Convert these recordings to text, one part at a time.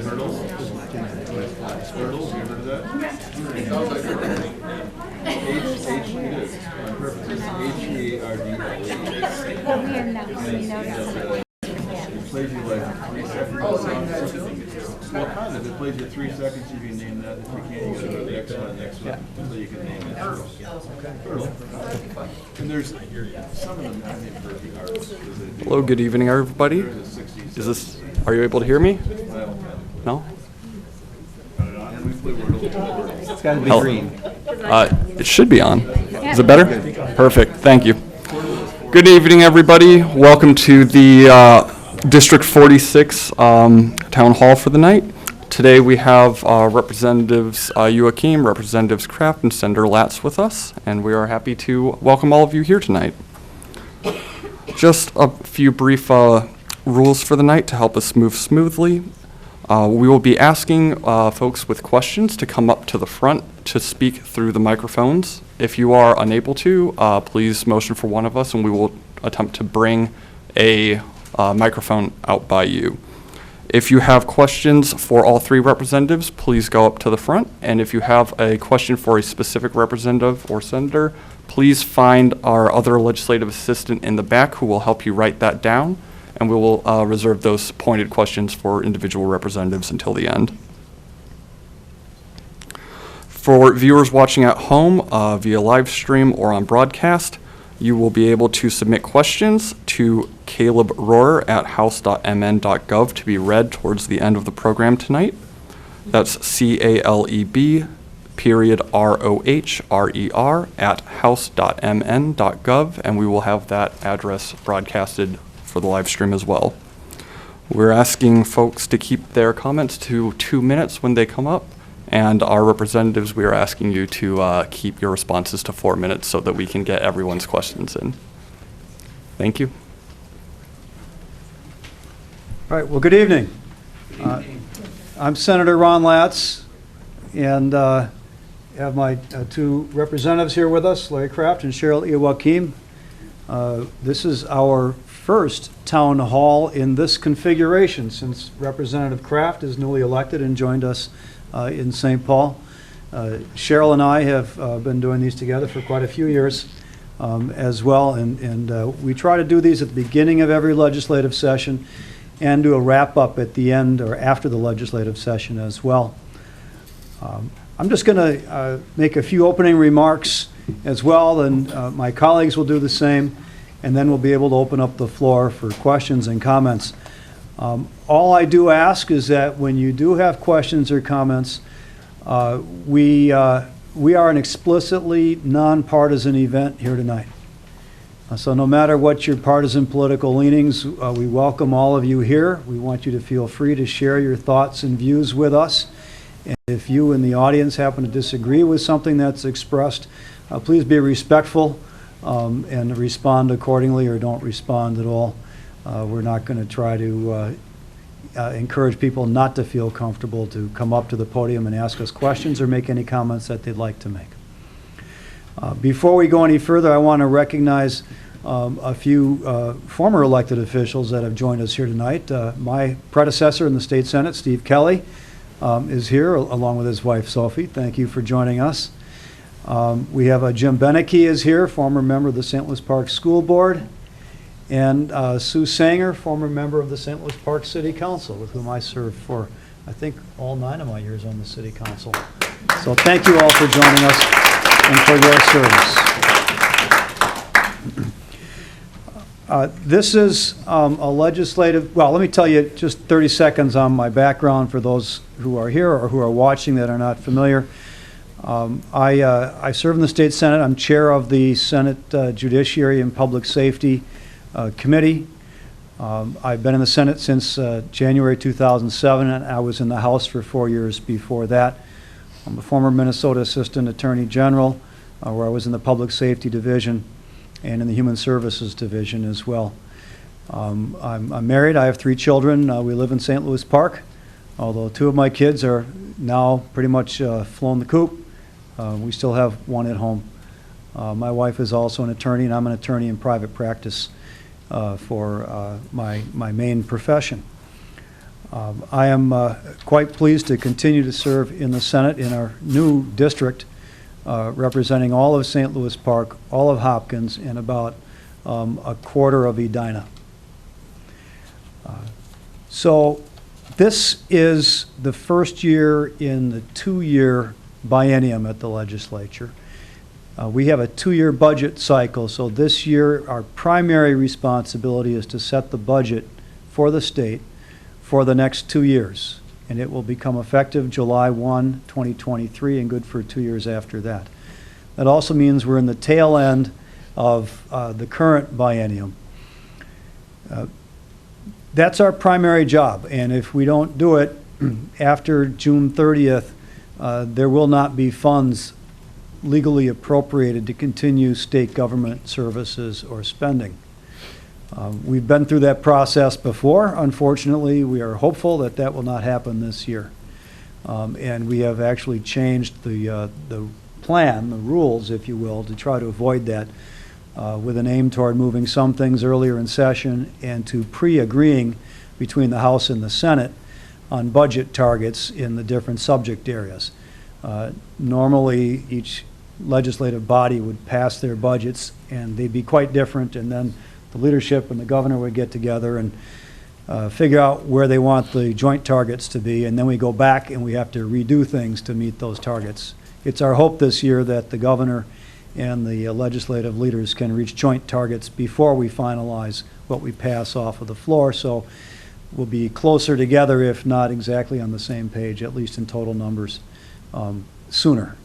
Turtles? Turtles, you heard of that? H-E-A-R-D-L-E. Well, we are not, we know It plays you like 3 seconds. Well, kind of. It plays you 3 seconds if you name that. If you can't, you go to the next one, so you can name it. Turtle. And there's some of them I think perfect arts. Hello, good evening, everybody. Are you able to hear me? No? It's got to be green. It should be on. Is it better? Perfect, thank you. Good evening, everybody. Welcome to the District 46 Town Hall for the night. Today we have Representatives Joachim, Representatives Kraft, and Senator Latz with us, and we are happy to welcome all of you here tonight. Just a few brief rules for the night to help us move smoothly. We will be asking folks with questions to come up to the front to speak through the microphones. If you are unable to, please motion for one of us and we will attempt to bring a microphone out by you. If you have questions for all three representatives, please go up to the front. And if you have a question for a specific representative or senator, please find our other legislative assistant in the back who will help you write that down. And we will reserve those pointed questions for individual representatives until the end. For viewers watching at home via live stream or on broadcast, you will be able to submit questions to Caleb Rohrer at house.mn.gov to be read towards the end of the program tonight. That's CALEB _ROHRER at house.mn.gov, and we will have that address broadcasted for the live stream as well. We're asking folks to keep their comments to 2 minutes when they come up, and our representatives, we are asking you to keep your responses to 4 minutes so that we can get everyone's questions in. Thank you. All right, well, good evening. I'm Senator Ron Latz, and have my two representatives here with us, Larry Kraft and Cheryl Joachim. This is our first town hall in this configuration since Representative Kraft is newly elected and joined us in St. Paul. Cheryl and I have been doing these together for quite a few years as well, and we try to do these at the beginning of every legislative session and do a wrap-up at the end or after the legislative session as well. I'm just going to make a few opening remarks as well, and my colleagues will do the same, and then we'll be able to open up the floor for questions and comments. All I do ask is that when you do have questions or comments, we are an explicitly nonpartisan event here tonight. So no matter what your partisan political leanings, we welcome all of you here. We want you to feel free to share your thoughts and views with us. And if you in the audience happen to disagree with something that's expressed, please be respectful and respond accordingly, or don't respond at all. We're not going to try to encourage people not to feel comfortable to come up to the podium and ask us questions or make any comments that they'd like to make. Before we go any further, I want to recognize a few former elected officials that have joined us here tonight. My predecessor in the State Senate, Steve Kelly, is here along with his wife, Sophie. Thank you for joining us. We have Jim Beneke is here, former member of the St. Louis Park School Board, and Sue Sanger, former member of the St. Louis Park City Council, with whom I served for, I think, all 9 of my years on the City Council. So thank you all for joining us and for your service. This is a legislative, well, let me tell you just 30 seconds on my background for those who are here or who are watching that are not familiar. I serve in the State Senate. I'm chair of the Senate Judiciary and Public Safety Committee. I've been in the Senate since January 2007, and I was in the House for 4 years before that. I'm a former Minnesota Assistant Attorney General, where I was in the Public Safety Division and in the Human Services Division as well. I'm married. I have 3 children. We live in St. Louis Park, although 2 of my kids are now pretty much flown the coop. We still have 1 at home. My wife is also an attorney, and I'm an attorney in private practice for my main profession. I am quite pleased to continue to serve in the Senate in our new district, representing all of St. Louis Park, all of Hopkins, and about a quarter of Edina. So this is the first year in the two-year biennium at the legislature. We have a two-year budget cycle, so this year our primary responsibility is to set the budget for the state for the next 2 years, and it will become effective July 1, 2023, and good for 2 years after that. That also means we're in the tail end of the current biennium. That's our primary job, and if we don't do it after June 30th, there will not be funds legally appropriated to continue state government services or spending. We've been through that process before. Unfortunately, we are hopeful that that will not happen this year. And we have actually changed the plan, the rules, if you will, to try to avoid that, with an aim toward moving some things earlier in session and to pre-agreeing between the House and the Senate on budget targets in the different subject areas. Normally, each legislative body would pass their budgets, and they'd be quite different, and then the leadership and the governor would get together and figure out where they want the joint targets to be, and then we go back and we have to redo things to meet those targets. It's our hope this year that the governor and the legislative leaders can reach joint targets before we finalize what we pass off of the floor, so we'll be closer together, if not exactly on the same page, at least in total numbers, sooner.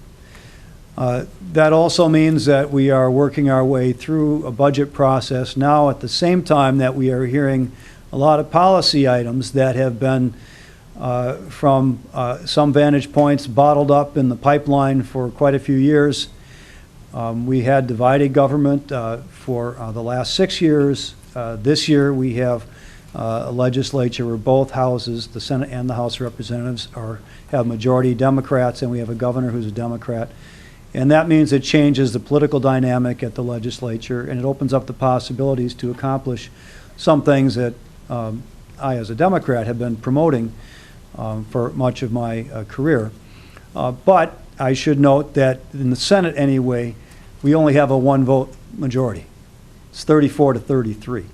That also means that we are working our way through a budget process now at the same time that we are hearing a lot of policy items that have been, from some vantage points, bottled up in the pipeline for quite a few years. We had divided government for the last 6 years. This year we have a legislature where both houses, the Senate and the House of Representatives, have majority Democrats, and we have a governor who's a Democrat. And that means it changes the political dynamic at the legislature, and it opens up the possibilities to accomplish some things that I, as a Democrat, have been promoting for much of my career. But I should note that in the Senate anyway, we only have a one-vote majority. It's 34 to 33,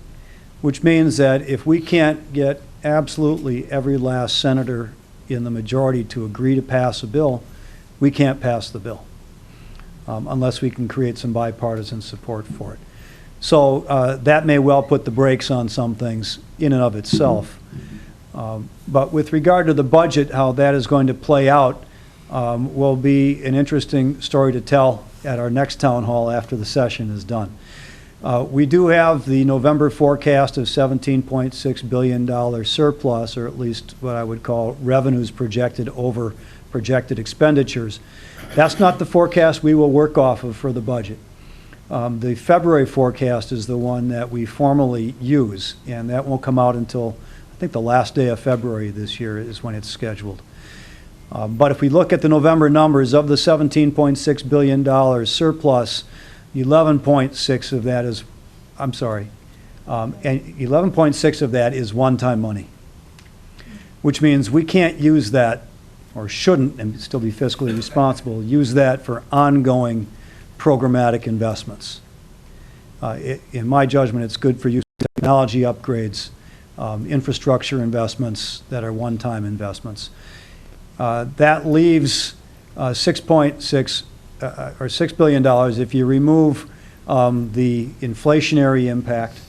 which means that if we can't get absolutely every last senator in the majority to agree to pass a bill, we can't pass the bill. Unless we can create some bipartisan support for it. So that may well put the brakes on some things in and of itself. But with regard to the budget, how that is going to play out will be an interesting story to tell at our next town hall after the session is done. We do have the November forecast of $17.6 billion surplus, or at least what I would call revenues projected over projected expenditures. That's not the forecast we will work off of for the budget. The February forecast is the one that we formally use, and that won't come out until, I think, the last day of February this year is when it's scheduled. But if we look at the November numbers of the $17.6 billion surplus, 11.6 of that is, and 11.6 of that is one-time money, which means we can't use that, or shouldn't, and still be fiscally responsible, use that for ongoing programmatic investments. In my judgment, it's good for use of technology upgrades, infrastructure investments that are one-time investments. That leaves $6 billion. If you remove the inflationary impact,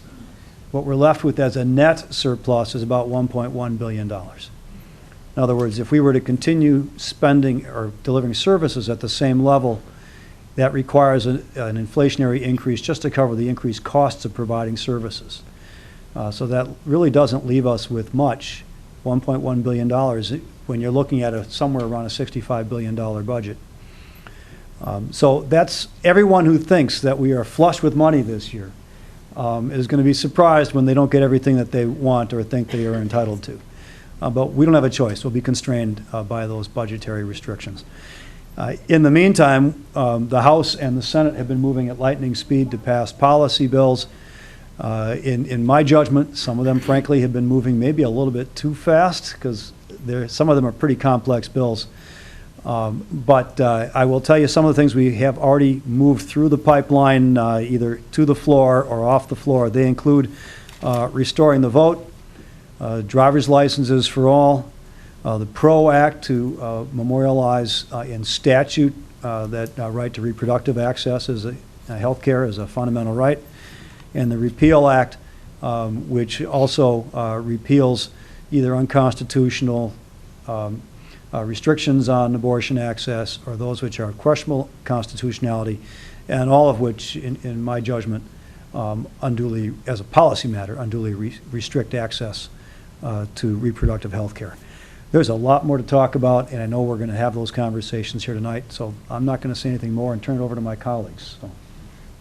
what we're left with as a net surplus is about $1.1 billion. In other words, if we were to continue spending or delivering services at the same level, that requires an inflationary increase just to cover the increased costs of providing services. So that really doesn't leave us with much, $1.1 billion, when you're looking at somewhere around a $65 billion budget. So that's everyone who thinks that we are flush with money this year is going to be surprised when they don't get everything that they want or think they are entitled to. But we don't have a choice. We'll be constrained by those budgetary restrictions. In the meantime, the House and the Senate have been moving at lightning speed to pass policy bills. In my judgment, some of them frankly have been moving maybe a little bit too fast because some of them are pretty complex bills. But I will tell you some of the things we have already moved through the pipeline, either to the floor or off the floor. They include restoring the vote, driver's licenses for all, the PRO Act to memorialize in statute that right to reproductive access as health care is a fundamental right, and the Repeal Act, which also repeals either unconstitutional restrictions on abortion access or those which are questionable constitutionality, and all of which, in my judgment, unduly, as a policy matter, unduly restrict access to reproductive health care. There's a lot more to talk about, and I know we're going to have those conversations here tonight, so I'm not going to say anything more and turn it over to my colleagues. So,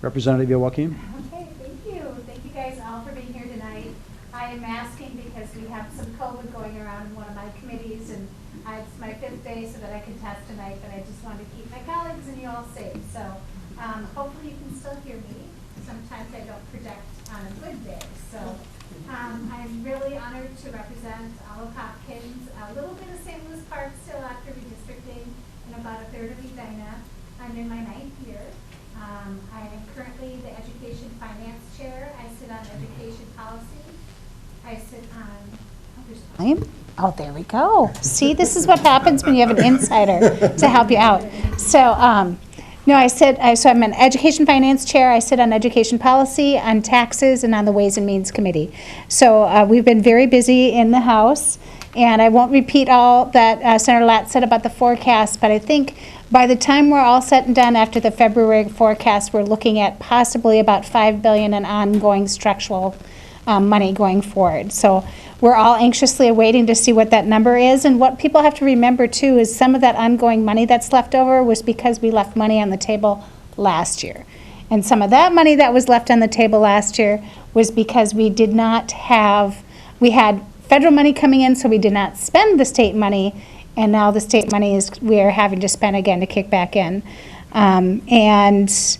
Representative Joachim. Okay, thank you. Thank you guys all for being here tonight. I am asking because we have some COVID going around in one of my committees, and it's my 5th day so that I can test tonight, but I just wanted to keep my colleagues and you all safe. So hopefully you can still hear me. Sometimes I don't project on a good day. So I'm really honored to represent Olive Hopkins, a little bit of St. Louis Park still after redistricting, and about a third of Edina. I'm in my 9th year. I am currently the Education Finance Chair. I sit on Education Policy. I sit on... Oh, there we go. See, this is what happens when you have an insider to help you out. So, no, so I'm an Education Finance Chair. I sit on Education Policy, on Taxes, and on the Ways and Means Committee. So we've been very busy in the House, and I won't repeat all that Senator Latz said about the forecast, but I think by the time we're all set and done after the February forecast, we're looking at possibly about $5 billion in ongoing structural money going forward. So we're all anxiously awaiting to see what that number is. And what people have to remember, too, is some of that ongoing money that's left over was because we left money on the table last year. And some of that money that was left on the table last year was because we had federal money coming in, so we did not spend the state money. And now the state money we are having to spend again to kick back in. And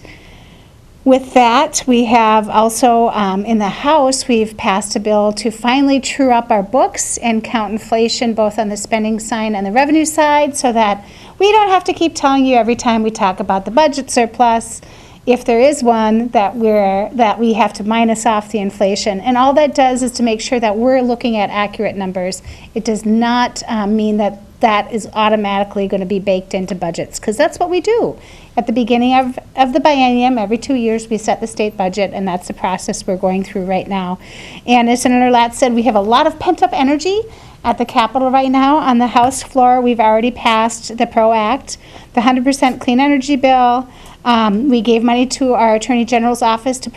with that, we have also, in the House, we've passed a bill to finally true up our books and count inflation both on the spending side and the revenue side so that we don't have to keep telling you every time we talk about the budget surplus, if there is one, that we have to minus off the inflation. And all that does is to make sure that we're looking at accurate numbers. It does not mean that is automatically going to be baked into budgets, because that's what we do. At the beginning of the biennium, every 2 years, we set the state budget, and that's the process we're going through right now. And as Senator Latz said, we have a lot of pent-up energy at the Capitol right now. On the House floor, we've already passed the PRO Act, the 100% clean energy bill. We gave money to our Attorney General's office to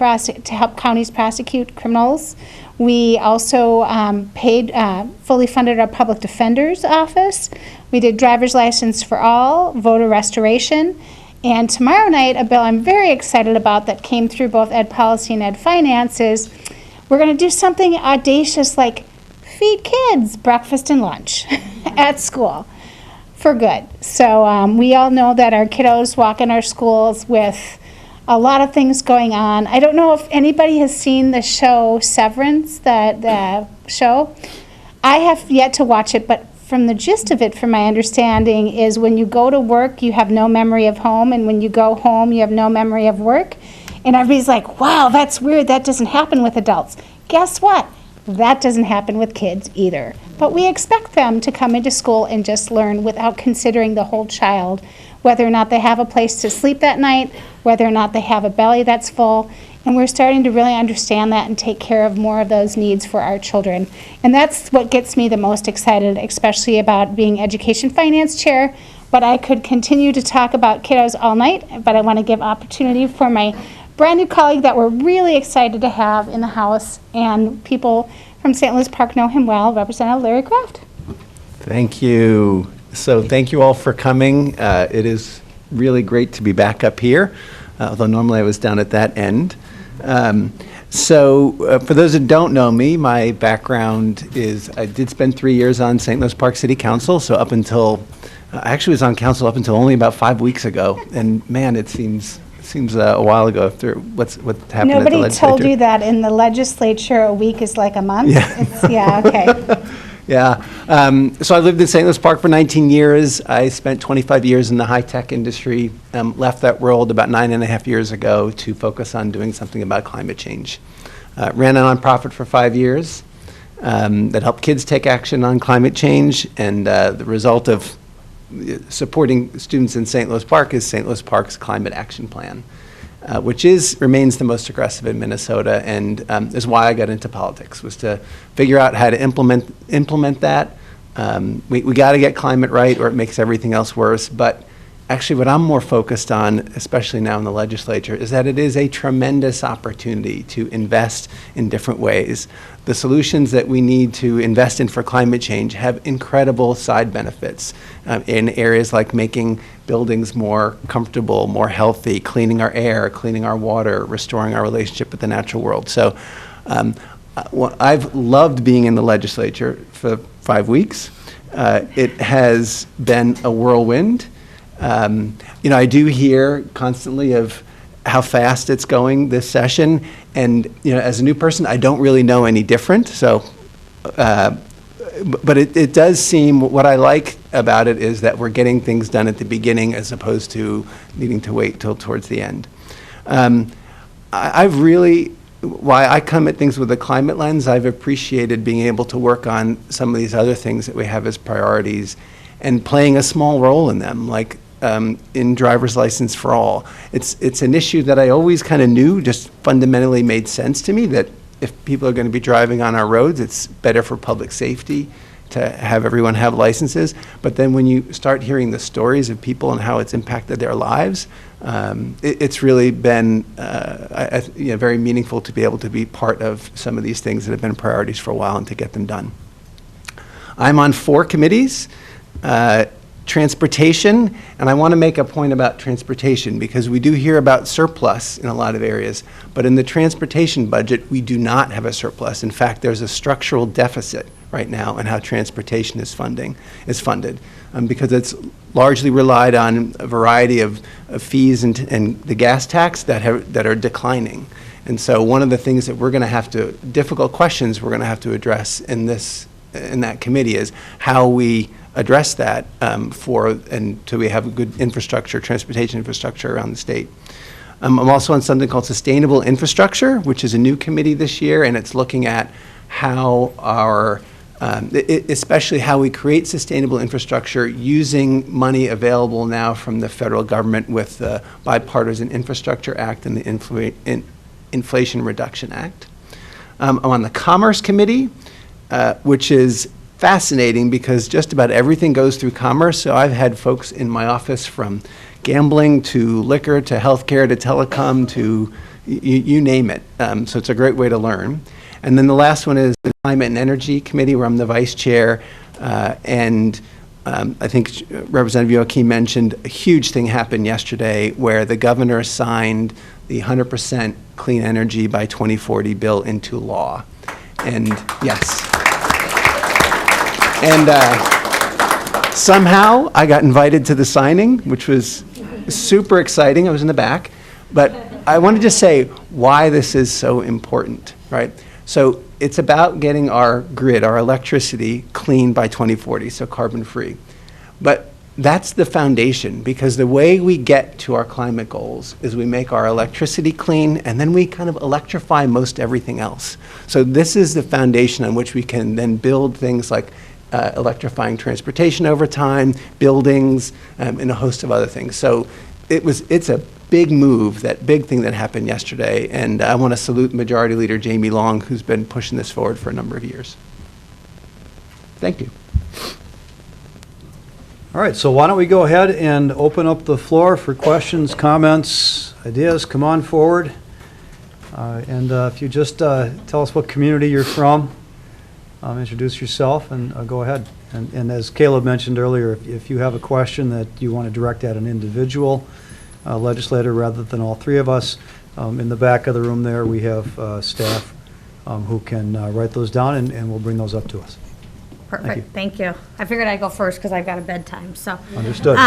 help counties prosecute criminals. We also fully funded our public defender's office. We did driver's license for all, voter restoration. And tomorrow night, a bill I'm very excited about that came through both Ed Policy and Ed Finance is we're going to do something audacious like feed kids breakfast and lunch at school for good. So we all know that our kiddos walk in our schools with a lot of things going on. I don't know if anybody has seen the show Severance, the show. I have yet to watch it, but from the gist of it, from my understanding, is when you go to work, you have no memory of home, and when you go home, you have no memory of work. And everybody's like, wow, that's weird. That doesn't happen with adults. Guess what? That doesn't happen with kids either. But we expect them to come into school and just learn without considering the whole child, whether or not they have a place to sleep that night, whether or not they have a belly that's full. And we're starting to really understand that and take care of more of those needs for our children. And that's what gets me the most excited, especially about being Education Finance Chair. But I could continue to talk about kiddos all night, but I want to give opportunity for my brand new colleague that we're really excited to have in the House, and people from St. Louis Park know him well, Representative Larry Kraft. Thank you. So thank you all for coming. It is really great to be back up here, although normally I was down at that end. For those that don't know me, my background is I did spend 3 years on St. Louis Park City Council, so up until, I actually was on council up until only about 5 weeks ago, and man, it seems seems a while ago after what happened at the Nobody legislature. told you that in the legislature, a week is like a month? Yeah. Yeah, okay. Yeah. So I lived in St. Louis Park for 19 years. I spent 25 years in the high-tech industry, left that world about 9.5 years ago to focus on doing something about climate change. Ran a nonprofit for 5 years that helped kids take action on climate change, and the result of supporting students in St. Louis Park is St. Louis Park's Climate Action Plan, which remains the most aggressive in Minnesota, and is why I got into politics, was to figure out how to implement that. We got to get climate right, or it makes everything else worse. But actually, what I'm more focused on, especially now in the legislature, is that it is a tremendous opportunity to invest in different ways. The solutions that we need to invest in for climate change have incredible side benefits in areas like making buildings more comfortable, more healthy, cleaning our air, cleaning our water, restoring our relationship with the natural world. So I've loved being in the legislature for 5 weeks. It has been a whirlwind. I do hear constantly of how fast it's going this session, and as a new person, I don't really know any different. So, but it does seem, what I like about it is that we're getting things done at the beginning as opposed to needing to wait till towards the end. Why I come at things with a climate lens, I've appreciated being able to work on some of these other things that we have as priorities and playing a small role in them, like in driver's license for all. It's an issue that I always kind of knew just fundamentally made sense to me, that if people are going to be driving on our roads, it's better for public safety to have everyone have licenses. But then when you start hearing the stories of people and how it's impacted their lives, it's really been very meaningful to be able to be part of some of these things that have been priorities for a while and to get them done. I'm on 4 committees. Transportation, and I want to make a point about transportation because we do hear about surplus in a lot of areas, but in the transportation budget, we do not have a surplus. In fact, there's a structural deficit right now in how transportation is funded, because it's largely relied on a variety of fees and the gas tax that are declining. And so one of the things that difficult questions we're going to have to address in that committee is how we address that until we have a good transportation infrastructure around the state. I'm also on something called Sustainable Infrastructure, which is a new committee this year, and it's looking at how especially how we create sustainable infrastructure using money available now from the federal government with the Bipartisan Infrastructure Act and the Inflation Reduction Act. I'm on the Commerce Committee, which is fascinating because just about everything goes through commerce. So I've had folks in my office from gambling to liquor to healthcare to telecom to you name it. So it's a great way to learn. And then the last one is the Climate and Energy Committee, where I'm the vice chair. I think Representative Joachim mentioned a huge thing happened yesterday where the governor signed the 100% clean energy by 2040 bill into law. And yes. And somehow I got invited to the signing, which was super exciting. I was in the back. But I want to just say why this is so important, right? So it's about getting our grid, our electricity, clean by 2040, so carbon-free. But that's the foundation, because the way we get to our climate goals is we make our electricity clean, and then we kind of electrify most everything else. So this is the foundation on which we can then build things like electrifying transportation over time, buildings, and a host of other things. So it's a big move, that big thing that happened yesterday, and I want to salute Majority Leader Jamie Long, who's been pushing this forward for a number of years. Thank you. All right, so why don't we go ahead and open up the floor for questions, comments, ideas. Come on forward. And if you just tell us what community you're from, introduce yourself, and go ahead. And as Caleb mentioned earlier, if you have a question that you want to direct at an individual legislator rather than all 3 of us, in the back of the room there, we have staff who can write those down, and will bring those up to us. Perfect, thank you. I figured I'd go first because I've got a bedtime, so. Understood.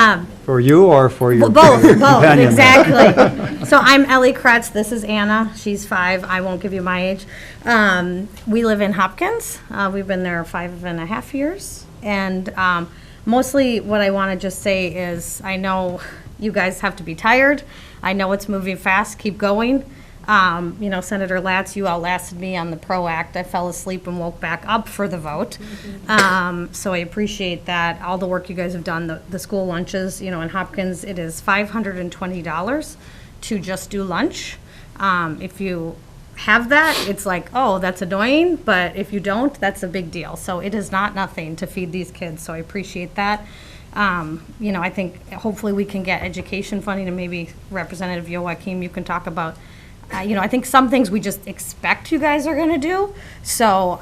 For you or for your Both, companion? exactly. So I'm Ellie Kretz, this is Anna, she's 5, I won't give you my age. We live in Hopkins, we've been there 5.5 years. And mostly what I want to just say is, I know you guys have to be tired, I know it's moving fast, keep going. You know, Senator Latz, you outlasted me on the PRO Act. I fell asleep and woke back up for the vote. So I appreciate that, all the work you guys have done, the school lunches, you know, in Hopkins, it is $520 to just do lunch. If you have that, it's like, oh, that's annoying, but if you don't, that's a big deal. So it is not nothing to feed these kids, so I appreciate that. You know, I think hopefully we can get education funding, and maybe Representative Joachim, you can talk about, you know, I think some things we just expect you guys are gonna do. So,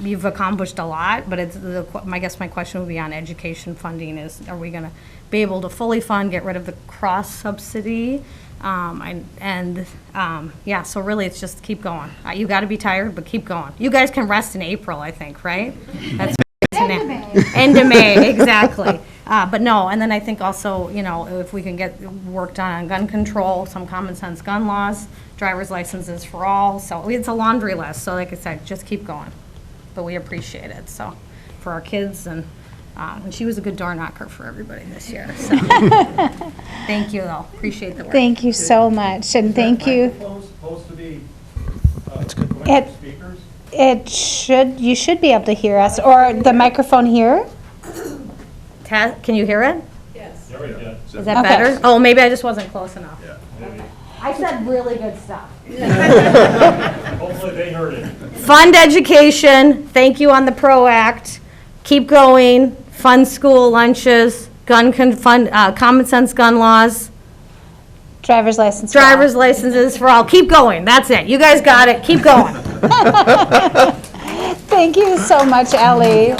you've accomplished a lot, but it's, I guess my question would be on education funding is, are we gonna be able to fully fund, get rid of the cross subsidy? Yeah, so really it's just keep going. You gotta be tired, but keep going. You guys can rest in April, I think, right? That's end of May, exactly. But no, and then I think also, you know, if we can get work done on gun control, some common sense gun laws, driver's licenses for all, so it's a laundry list, so like I said, just keep going. But we appreciate it, so, for our kids, and she was a good door knocker for everybody this year, so. Thank you, though, appreciate the work. Thank you so much, and thank you. Supposed to be speakers? It should, you should be able to hear us, or the microphone here? Can you hear it? Yes. There we go. Is that Okay. better? Oh, maybe I just wasn't close enough. Yeah, maybe. I said really good stuff. Hopefully they heard it. Fund education, thank you on the PRO Act, keep going, fund school lunches, common sense gun laws, Driver's license. for all. driver's licenses for all, keep going, that's it, you guys got it, keep going. Thank you so much, Ellie.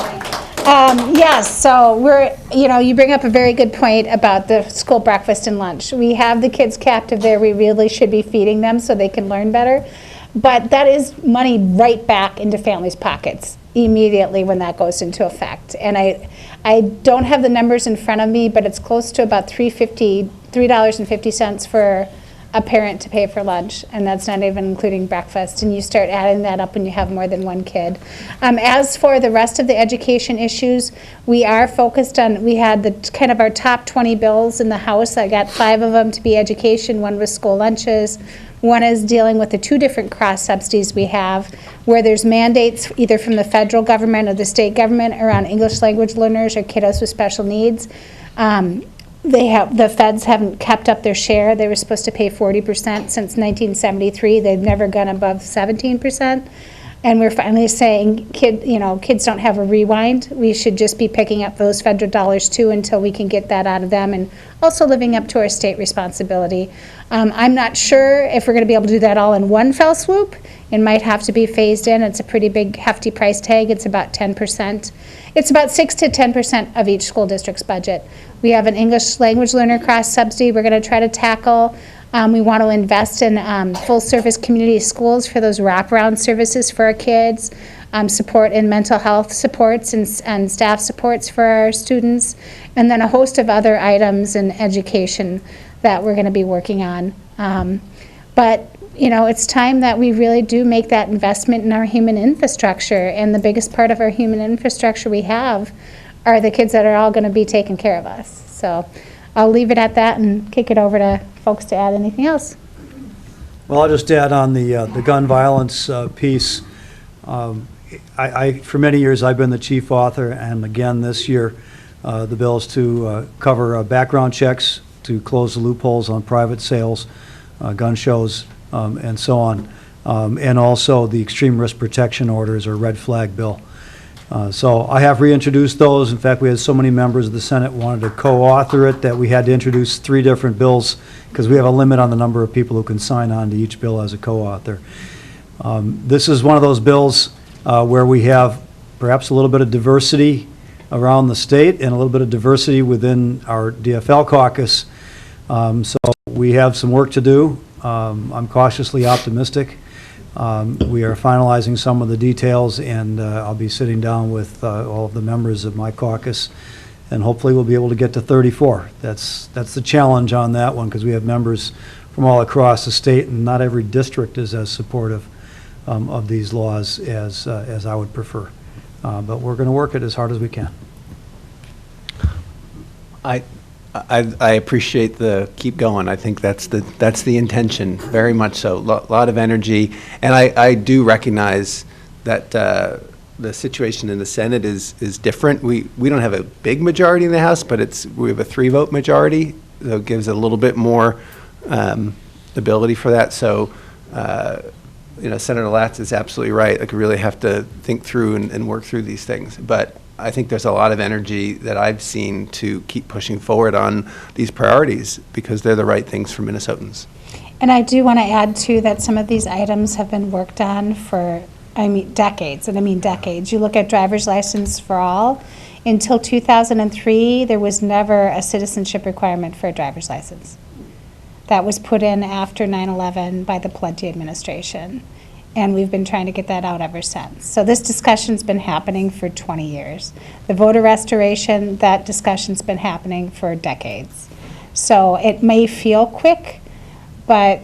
Yes, so we're, you know, you bring up a very good point about the school breakfast and lunch. We have the kids captive there, we really should be feeding them so they can learn better. But that is money right back into families' pockets immediately when that goes into effect. And I don't have the numbers in front of me, but it's close to about $3.50 for a parent to pay for lunch, and that's not even including breakfast, and you start adding that up when you have more than one kid. As for the rest of the education issues, we are focused on, we had the kind of our top 20 bills in the House. I got 5 of them to be education, 1 was school lunches, 1 is dealing with the 2 different cross subsidies we have, where there's mandates either from the federal government or the state government around English language learners or kiddos with special needs. The feds haven't kept up their share. They were supposed to pay 40% since 1973. They've never gone above 17%. And we're finally saying, kids don't have a rewind. We should just be picking up those federal dollars too until we can get that out of them, and also living up to our state responsibility. I'm not sure if we're going to be able to do that all in one fell swoop. It might have to be phased in. It's a pretty big, hefty price tag. It's about 10%. It's about 6 to 10% of each school district's budget. We have an English language learner cross subsidy we're going to try to tackle. We want to invest in full-service community schools for those wraparound services for our kids, support in mental health supports and staff supports for our students, and then a host of other items in education that we're going to be working on. But it's time that we really do make that investment in our human infrastructure, and the biggest part of our human infrastructure we have are the kids that are all going to be taking care of us. So I'll leave it at that and kick it over to folks to add anything else. Well, I'll just add on the gun violence piece. For many years, I've been the chief author, and again this year, the bill is to cover background checks, to close the loopholes on private sales, gun shows, and so on, and also the extreme risk protection orders, or red flag bill. So I have reintroduced those. In fact, we had so many members of the Senate wanted to co-author it that we had to introduce 3 different bills because we have a limit on the number of people who can sign on to each bill as a co-author. This is one of those bills where we have perhaps a little bit of diversity around the state and a little bit of diversity within our DFL caucus. So we have some work to do. I'm cautiously optimistic We are finalizing some of the details, and I'll be sitting down with all of the members of my caucus, and hopefully we'll be able to get to 34. That's the challenge on that one, because we have members from all across the state, and not every district is as supportive of these laws as I would prefer. But we're going to work it as hard as we can. I appreciate the keep going. I think that's the intention, very much so. Lot of energy, and I do recognize that the situation in the Senate is different. We don't have a big majority in the House, but we have a 3-vote majority, so it gives a little bit more ability for that. So, Senator Latz is absolutely right. Like, we really have to think through and work through these things. But I think there's a lot of energy that I've seen to keep pushing forward on these priorities because they're the right things for Minnesotans. And I do want to add, too, that some of these items have been worked on for, decades, and I mean decades. You look at driver's license for all. Until 2003, there was never a citizenship requirement for a driver's license. That was put in after 9/11 by the Plenty administration. And we've been trying to get that out ever since. So this discussion's been happening for 20 years. The voter restoration, that discussion's been happening for decades. So it may feel quick, but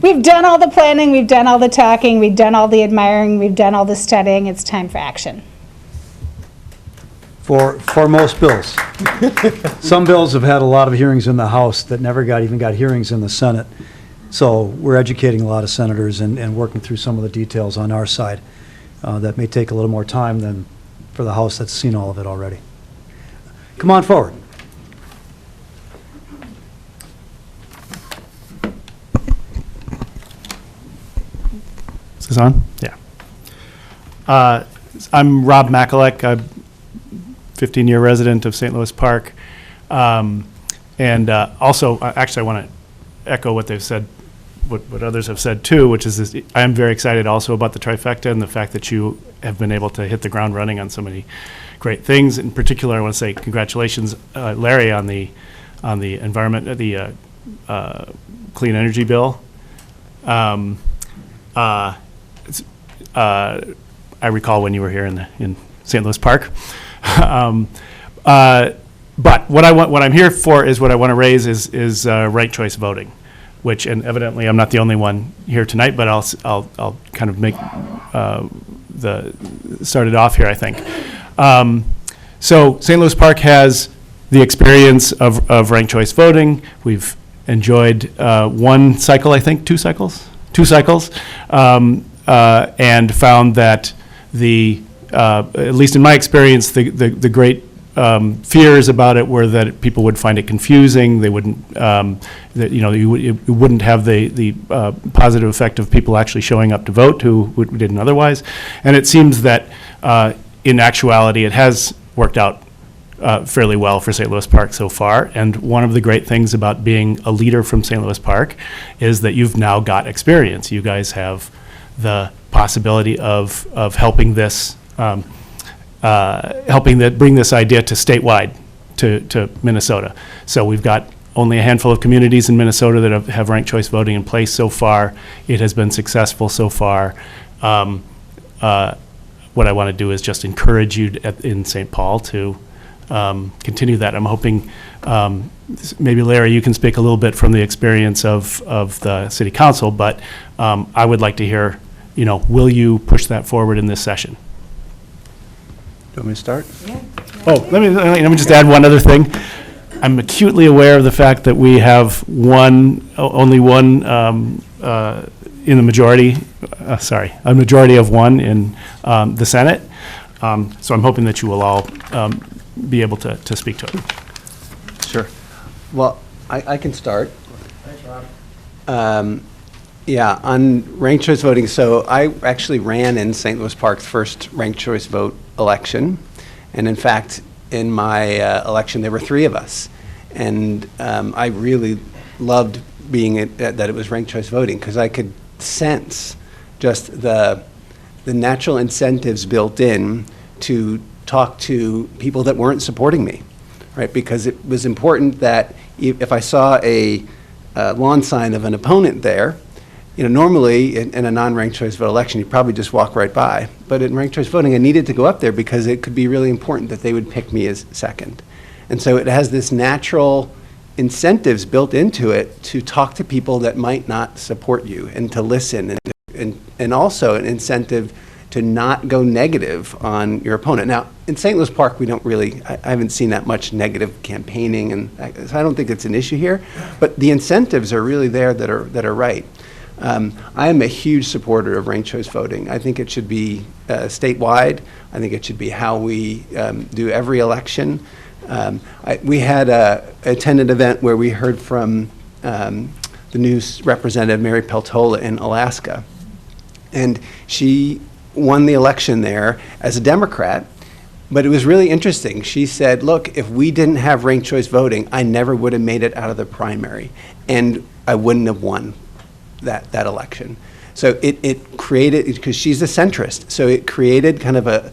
we've done all the planning, we've done all the talking, we've done all the admiring, we've done all the studying. It's time for action. For most bills. Some bills have had a lot of hearings in the House that never even got hearings in the Senate. So we're educating a lot of senators and working through some of the details on our side. That may take a little more time than for the House that's seen all of it already. Come on forward. Is this on? Yeah. I'm Rob Makalek, a 15-year resident of St. Louis Park. Also, actually, I want to echo what they've said, what others have said too, which is I am very excited also about the trifecta and the fact that you have been able to hit the ground running on so many great things. In particular, I want to say congratulations, Larry, on the environment, the clean energy bill. I recall when you were here in St. Louis Park. But what I'm here for is what I want to raise is ranked choice voting, which, and evidently I'm not the only one here tonight, but I'll kind of make start it off here, I think. So St. Louis Park has the experience of ranked choice voting. We've enjoyed one cycle, I think, two cycles, and found that at least in my experience, the great fears about it were that people would find it confusing. They wouldn't, it wouldn't have the positive effect of people actually showing up to vote who didn't otherwise. And it seems that in actuality, it has worked out fairly well for St. Louis Park so far. And one of the great things about being a leader from St. Louis Park is that you've now got experience. You guys have the possibility of helping this. Bring this idea to statewide, to Minnesota. So we've got only a handful of communities in Minnesota that have ranked choice voting in place so far. It has been successful so far. What I want to do is just encourage you in St. Paul to continue that. I'm hoping maybe Larry, you can speak a little bit from the experience of the city council, but I would like to hear, will you push that forward in this session? Do you want me to start? Yeah. Oh, let me just add one other thing. I'm acutely aware of the fact that we have only one in the majority, a majority of one in the Senate. So I'm hoping that you will all be able to speak to it. Sure. Well, I can start. Yeah, on ranked choice voting, so I actually ran in St. Louis Park's first ranked choice vote election. And in fact, in my election, there were 3 of us. And I really loved that it was ranked choice voting because I could sense just the natural incentives built in to talk to people that weren't supporting me, right? Because it was important that if I saw a lawn sign of an opponent there, normally in a non-ranked choice vote election, you probably just walk right by. But in ranked choice voting, I needed to go up there because it could be really important that they would pick me as second. And so it has this natural incentives built into it to talk to people that might not support you and to listen, and also an incentive to not go negative on your opponent. Now, in St. Louis Park, we don't really, I haven't seen that much negative campaigning, and so I don't think it's an issue here, but the incentives are really there that are right. I am a huge supporter of ranked choice voting. I think it should be statewide. I think it should be how we do every election. We had attended an event where we heard from the new representative, Mary Peltola, in Alaska. And she won the election there as a Democrat, but it was really interesting. She said, look, if we didn't have ranked choice voting, I never would have made it out of the primary, and I wouldn't have won that election. So it created, because she's a centrist, so it created kind of a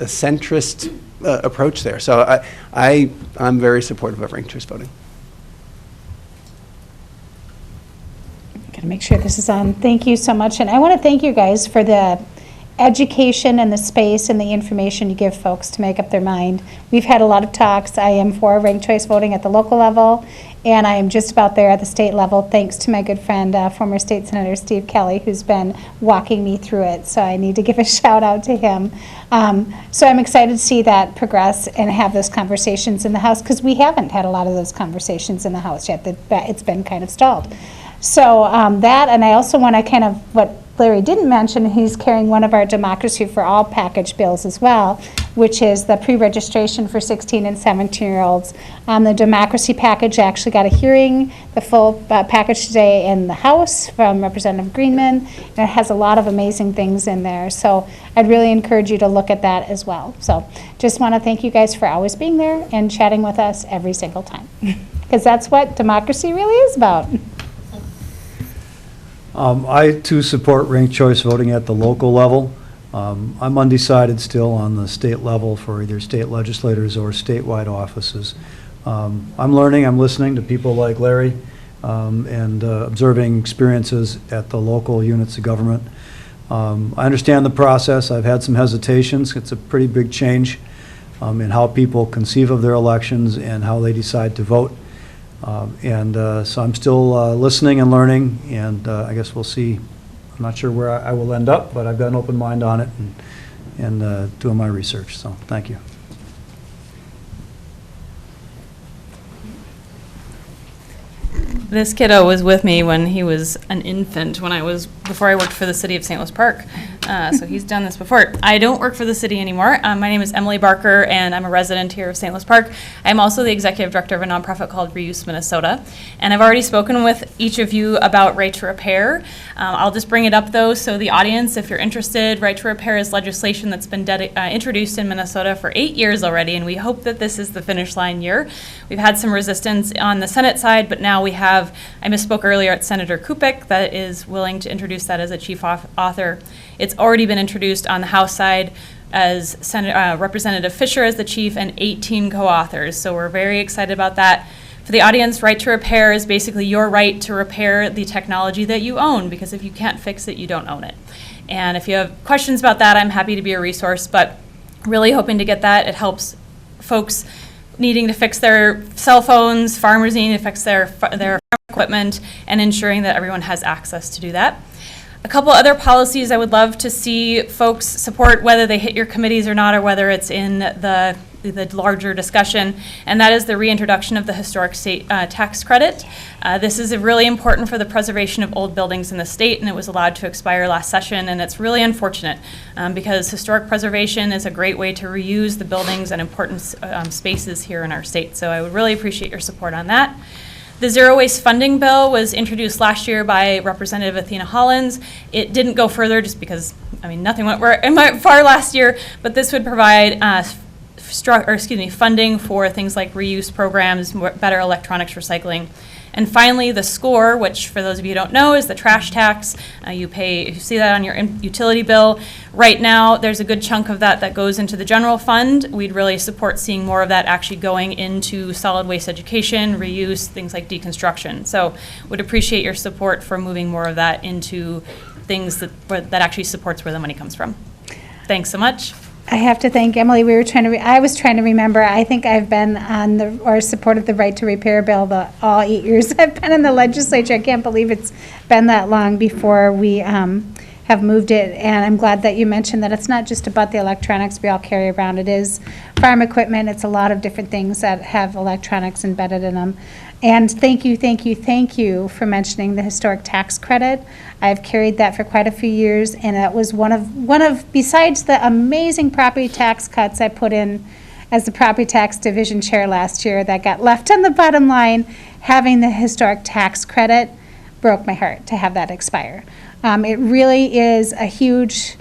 centrist approach there. So I'm very supportive of ranked choice voting. Gotta make sure this is on. Thank you so much. And I want to thank you guys for the education and the space and the information you give folks to make up their mind. We've had a lot of talks. I am for ranked choice voting at the local level, and I am just about there at the state level, thanks to my good friend, former State Senator Steve Kelly, who's been walking me through it. So I need to give a shout out to him. So I'm excited to see that progress and have those conversations in the House, because we haven't had a lot of those conversations in the House yet. It's been kind of stalled. So that, and I also want to kind of, what Larry didn't mention, he's carrying one of our Democracy for All package bills as well, which is the pre-registration for 16 and 17-year-olds. The Democracy package actually got a hearing, the full package today in the House from Representative Greenman, and it has a lot of amazing things in there. So I'd really encourage you to look at that as well. So just want to thank you guys for always being there and chatting with us every single time, because that's what democracy really is about. I too support ranked choice voting at the local level. I'm undecided still on the state level for either state legislators or statewide offices. I'm learning, I'm listening to people like Larry, and observing experiences at the local units of government. I understand the process. I've had some hesitations. It's a pretty big change in how people conceive of their elections and how they decide to vote. So I'm still listening and learning, and I guess we'll see. I'm not sure where I will end up, but I've got an open mind on it and doing my research, so thank you. This kiddo was with me when he was an infant, before I worked for the city of St. Louis Park. So he's done this before. I don't work for the city anymore. My name is Emily Barker, and I'm a resident here of St. Louis Park. I'm also the executive director of a nonprofit called Reuse Minnesota. And I've already spoken with each of you about Right to Repair. I'll just bring it up, though, so the audience, if you're interested, Right to Repair is legislation that's been introduced in Minnesota for 8 years already, and we hope that this is the finish line year. We've had some resistance on the Senate side, but now we have, I misspoke earlier, at Senator Kupik that is willing to introduce that as a chief author. It's already been introduced on the House side as Representative Fisher as the chief and 18 co-authors. So we're very excited about that. For the audience, Right to Repair is basically your right to repair the technology that you own, because if you can't fix it, you don't own it. And if you have questions about that, I'm happy to be a resource, but really hoping to get that. It helps folks needing to fix their cell phones, farmers needing to fix their farm equipment, and ensuring that everyone has access to do that. A couple other policies I would love to see folks support, whether they hit your committees or not, or whether it's in the larger discussion, and that is the reintroduction of the historic state tax credit. This is really important for the preservation of old buildings in the state, and it was allowed to expire last session, and it's really unfortunate because historic preservation is a great way to reuse the buildings and important spaces here in our state. So I would really appreciate your support on that. The zero waste funding bill was introduced last year by Representative Athena Hollins. It didn't go further just because, nothing went far last year, but this would provide funding for things like reuse programs, better electronics recycling, And finally, the score, which for those of you who don't know is the trash tax. You pay, if you see that on your utility bill. Right now, there's a good chunk of that that goes into the general fund. We'd really support seeing more of that actually going into solid waste education, reuse, things like deconstruction. So would appreciate your support for moving more of that into things that actually supports where the money comes from. Thanks so much. I have to thank Emily. I was trying to remember. I think I've been on or supported the right to repair bill all 8 years I've been in the legislature. I can't believe it's been that long before we have moved it. And I'm glad that you mentioned that it's not just about the electronics we all carry around. It is farm equipment. It's a lot of different things that have electronics embedded in them. And thank you for mentioning the historic tax credit. I've carried that for quite a few years, and that was one of besides the amazing property tax cuts I put in as the property tax division chair last year that got left on the bottom line, having the historic tax credit broke my heart to have that expire. It really is a huge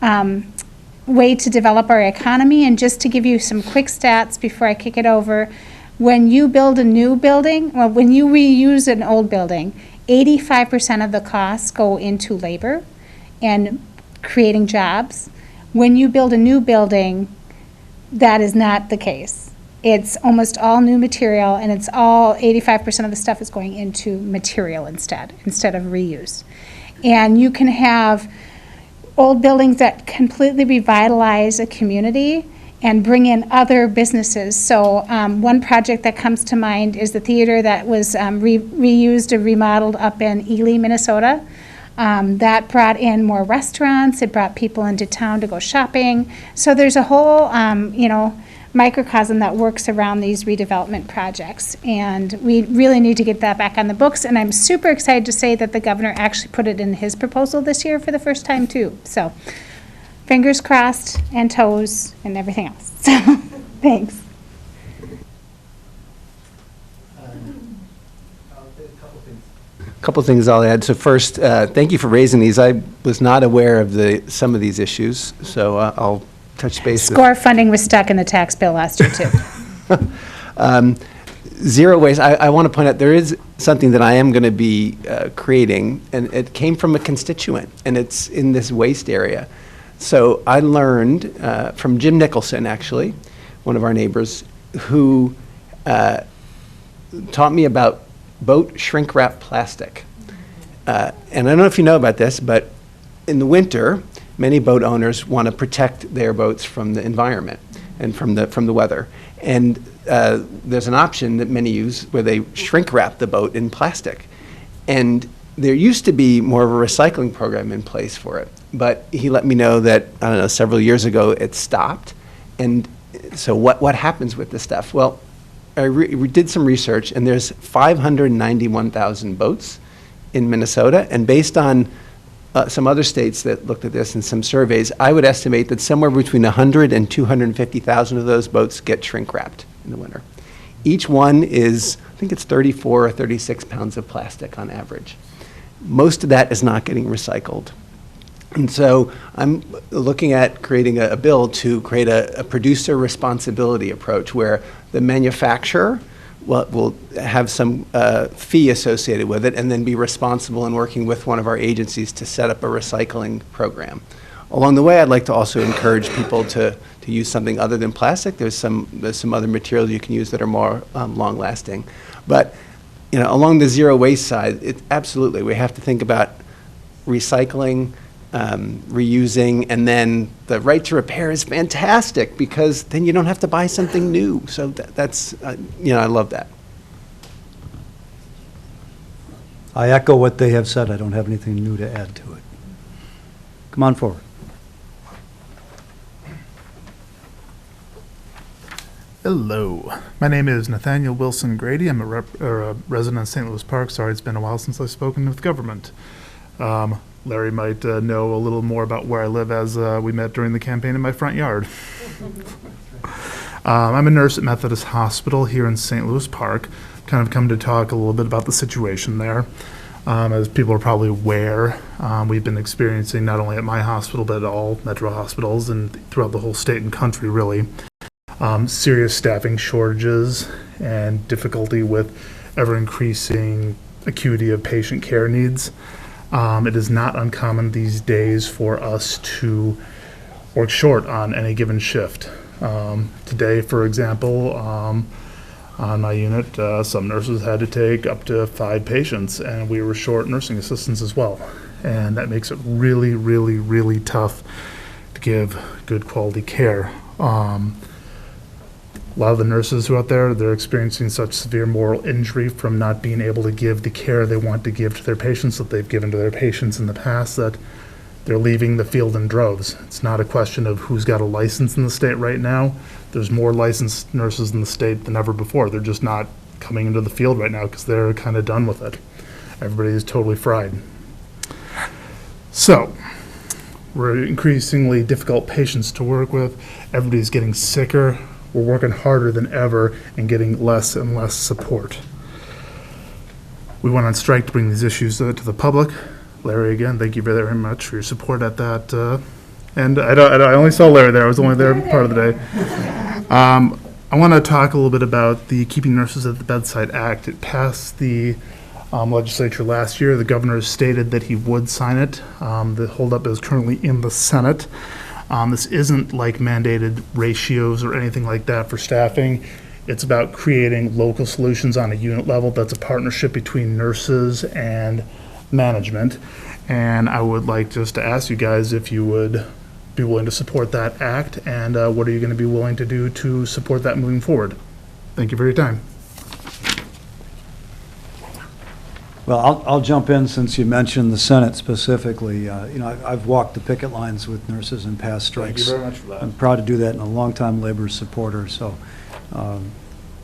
way to develop our economy. And just to give you some quick stats before I kick it over, when you build a new building, when you reuse an old building, 85% of the costs go into labor and creating jobs. When you build a new building, that is not the case. It's almost all new material, and it's all 85% of the stuff is going into material instead of reuse. And you can have old buildings that completely revitalize a community and bring in other businesses. So one project that comes to mind is the theater that was reused or remodeled up in Ely, Minnesota. That brought in more restaurants. It brought people into town to go shopping. So there's a whole, microcosm that works around these redevelopment projects. And we really need to get that back on the books. And I'm super excited to say that the governor actually put it in his proposal this year for the first time too. So fingers crossed and toes and everything else. So thanks. A couple things I'll add. So first, thank you for raising these. I was not aware of some of these issues, so I'll touch base with. SCORE funding was stuck in the tax bill last year too. Zero waste, I want to point out, there is something that I am going to be creating, and it came from a constituent, and it's in this waste area. So I learned from Jim Nicholson, actually, one of our neighbors, who taught me about boat shrink wrap plastic. And I don't know if you know about this, but in the winter, many boat owners want to protect their boats from the environment and from the weather. And there's an option that many use where they shrink wrap the boat in plastic. And there used to be more of a recycling program in place for it. But he let me know that, I don't know, several years ago it stopped. And so what happens with this stuff? Well, we did some research, and there's 591,000 boats in Minnesota. And based on some other states that looked at this and some surveys, I would estimate that somewhere between 100 and 250,000 of those boats get shrink wrapped in the winter. Each one is, I think it's 34 or 36 pounds of plastic on average. Most of that is not getting recycled. And so I'm looking at creating a bill to create a producer responsibility approach where the manufacturer will have some fee associated with it and then be responsible in working with one of our agencies to set up a recycling program. Along the way, I'd like to also encourage people to use something other than plastic. There's some other materials you can use that are more long-lasting. But along the zero waste side, absolutely, we have to think about recycling, reusing, and then the right to repair is fantastic because then you don't have to buy something new. So that's, I love that. I echo what they have said. I don't have anything new to add to it. Come on forward. Hello, my name is Nathaniel Wilson Grady. I'm a resident of St. Louis Park. Sorry, it's been a while since I've spoken with government. Larry might know a little more about where I live as we met during the campaign in my front yard. I'm a nurse at Methodist Hospital here in St. Louis Park. Kind of come to talk a little bit about the situation there. As people are probably aware, we've been experiencing not only at my hospital but at all metro hospitals and throughout the whole state and country really, serious staffing shortages and difficulty with ever-increasing acuity of patient care needs. It is not uncommon these days for us to work short on any given shift. Today, for example, on my unit, some nurses had to take up to 5 patients, and we were short nursing assistants as well. And that makes it really, really, really tough to give good quality care. A lot of the nurses who are out there, they're experiencing such severe moral injury from not being able to give the care they want to give to their patients that they've given to their patients in the past, that they're leaving the field in droves. It's not a question of who's got a license in the state right now. There's more licensed nurses in the state than ever before. They're just not coming into the field right now because they're kind of done with it. Everybody is totally fried. So, we're increasingly difficult patients to work with. Everybody's getting sicker. We're working harder than ever and getting less and less support. We went on strike to bring these issues to the public. Larry, again, thank you very much for your support at that. And I only saw Larry there. I was only there part of the day. I want to talk a little bit about the Keeping Nurses at the Bedside Act. It passed the legislature last year. The governor stated that he would sign it. The holdup is currently in the Senate. This isn't like mandated ratios or anything like that for staffing. It's about creating local solutions on a unit level. That's a partnership between nurses and management. And I would like just to ask you guys if you would be willing to support that act, and what are you going to be willing to do to support that moving forward? Thank you for your time. Well, I'll jump in since you mentioned the Senate specifically. I've walked the picket lines with nurses in past strikes. Thank you very much for that. I'm proud to do that and a longtime labor supporter, so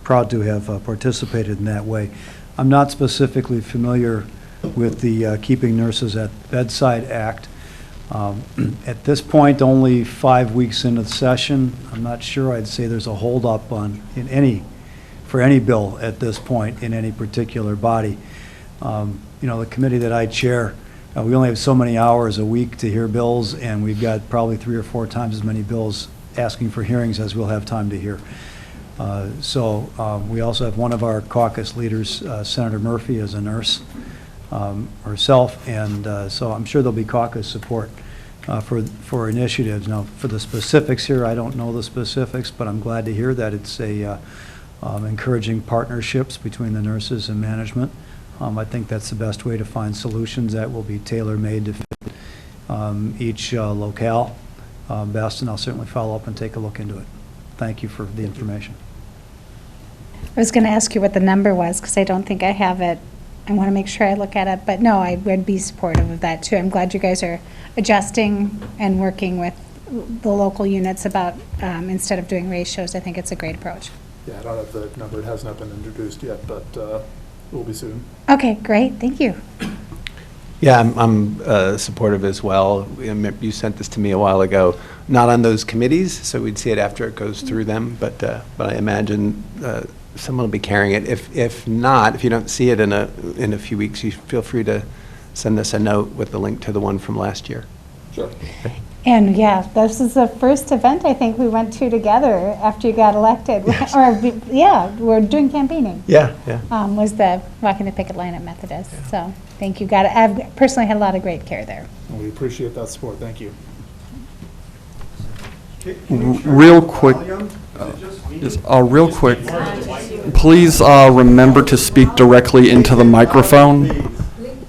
proud to have participated in that way. I'm not specifically familiar with the Keeping Nurses at Bedside Act. At this point, only 5 weeks into the session, I'm not sure I'd say there's a holdup for any bill at this point in any particular body. The committee that I chair, we only have so many hours a week to hear bills, and we've got probably 3 or 4 times as many bills asking for hearings as we'll have time to hear. We also have one of our caucus leaders, Senator Murphy, is a nurse herself, and so I'm sure there'll be caucus support for initiatives. Now, for the specifics here, I don't know the specifics, but I'm glad to hear that it's encouraging partnerships between the nurses and management. I think that's the best way to find solutions that will be tailor-made to fit each locale best, and I'll certainly follow up and take a look into it. Thank you for the information. I was going to ask you what the number was, because I don't think I have it. I want to make sure I look at it, but no, I would be supportive of that too. I'm glad you guys are adjusting and working with the local units about, instead of doing ratios. I think it's a great approach. Yeah, I don't have the number. It has not been introduced yet, but it will be soon. Okay, great, thank you. Yeah, I'm supportive as well. You sent this to me a while ago, not on those committees, so we'd see it after it goes through them, but I imagine someone will be carrying it. If not, if you don't see it in a few weeks, you feel free to send us a note with the link to the one from last year. Sure. And yeah, this is the first event I think we went to together after you got elected. Or, yeah, we're doing campaigning. Yeah. Was the walking the picket line at Methodist. So thank you. I've personally had a lot of great care there. We appreciate that support. Thank you. Real quick, please remember to speak directly into the microphone.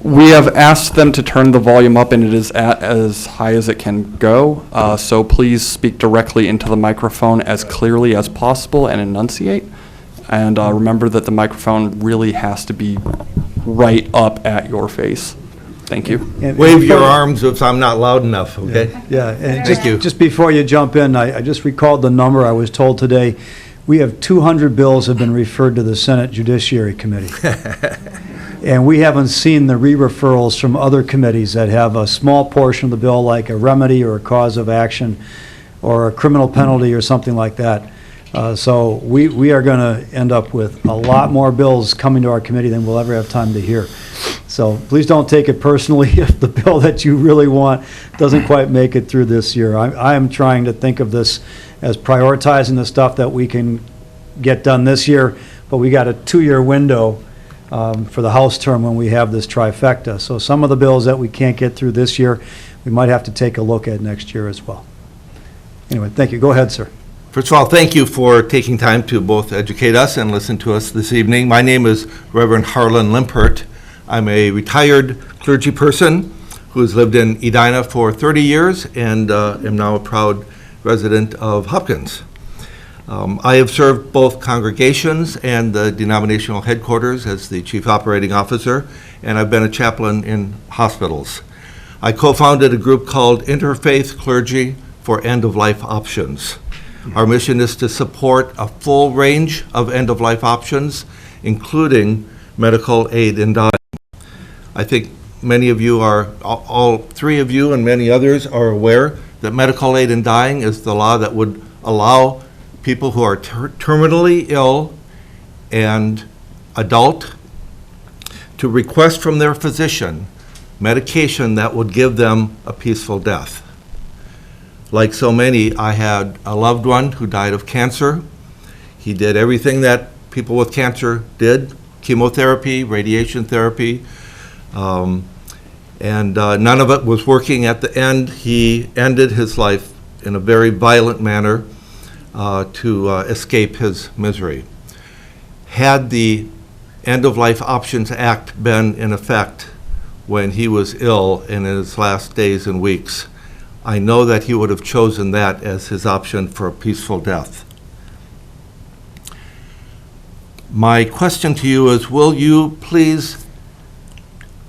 We have asked them to turn the volume up, and it is at as high as it can go. So please speak directly into the microphone as clearly as possible and enunciate. And remember that the microphone really has to be right up at your face. Thank you. Wave your arms if I'm not loud enough, okay? Yeah, and Thank you. just before you jump in, I just recalled the number I was told today. We have 200 bills have been referred to the Senate Judiciary Committee. And we haven't seen the re-referrals from other committees that have a small portion of the bill, like a remedy or a cause of action or a criminal penalty or something like that. So we are going to end up with a lot more bills coming to our committee than we'll ever have time to hear. So please don't take it personally if the bill that you really want doesn't quite make it through this year. I am trying to think of this as prioritizing the stuff that we can get done this year, but we got a 2-year window for the House term when we have this trifecta. So some of the bills that we can't get through this year, we might have to take a look at next year as well. Anyway, thank you. Go ahead, sir. First of all, thank you for taking time to both educate us and listen to us this evening. My name is Reverend Harlan Limpert. I'm a retired clergy person who has lived in Edina for 30 years and am now a proud resident of Hopkins. I have served both congregations and the denominational headquarters as the chief operating officer, and I've been a chaplain in hospitals. I co-founded a group called Interfaith Clergy for End-of-Life Options. Our mission is to support a full range of end-of-life options, including medical aid in dying. I think many of you are, all three of you and many others are aware that medical aid in dying is the law that would allow people who are terminally ill and adult to request from their physician medication that would give them a peaceful death. Like so many, I had a loved one who died of cancer. He did everything that people with cancer did, chemotherapy, radiation therapy, and none of it was working at the end. He ended his life in a very violent manner to escape his misery. Had the End-of-Life Options Act been in effect when he was ill in his last days and weeks, I know that he would have chosen that as his option for a peaceful death. My question to you is, will you please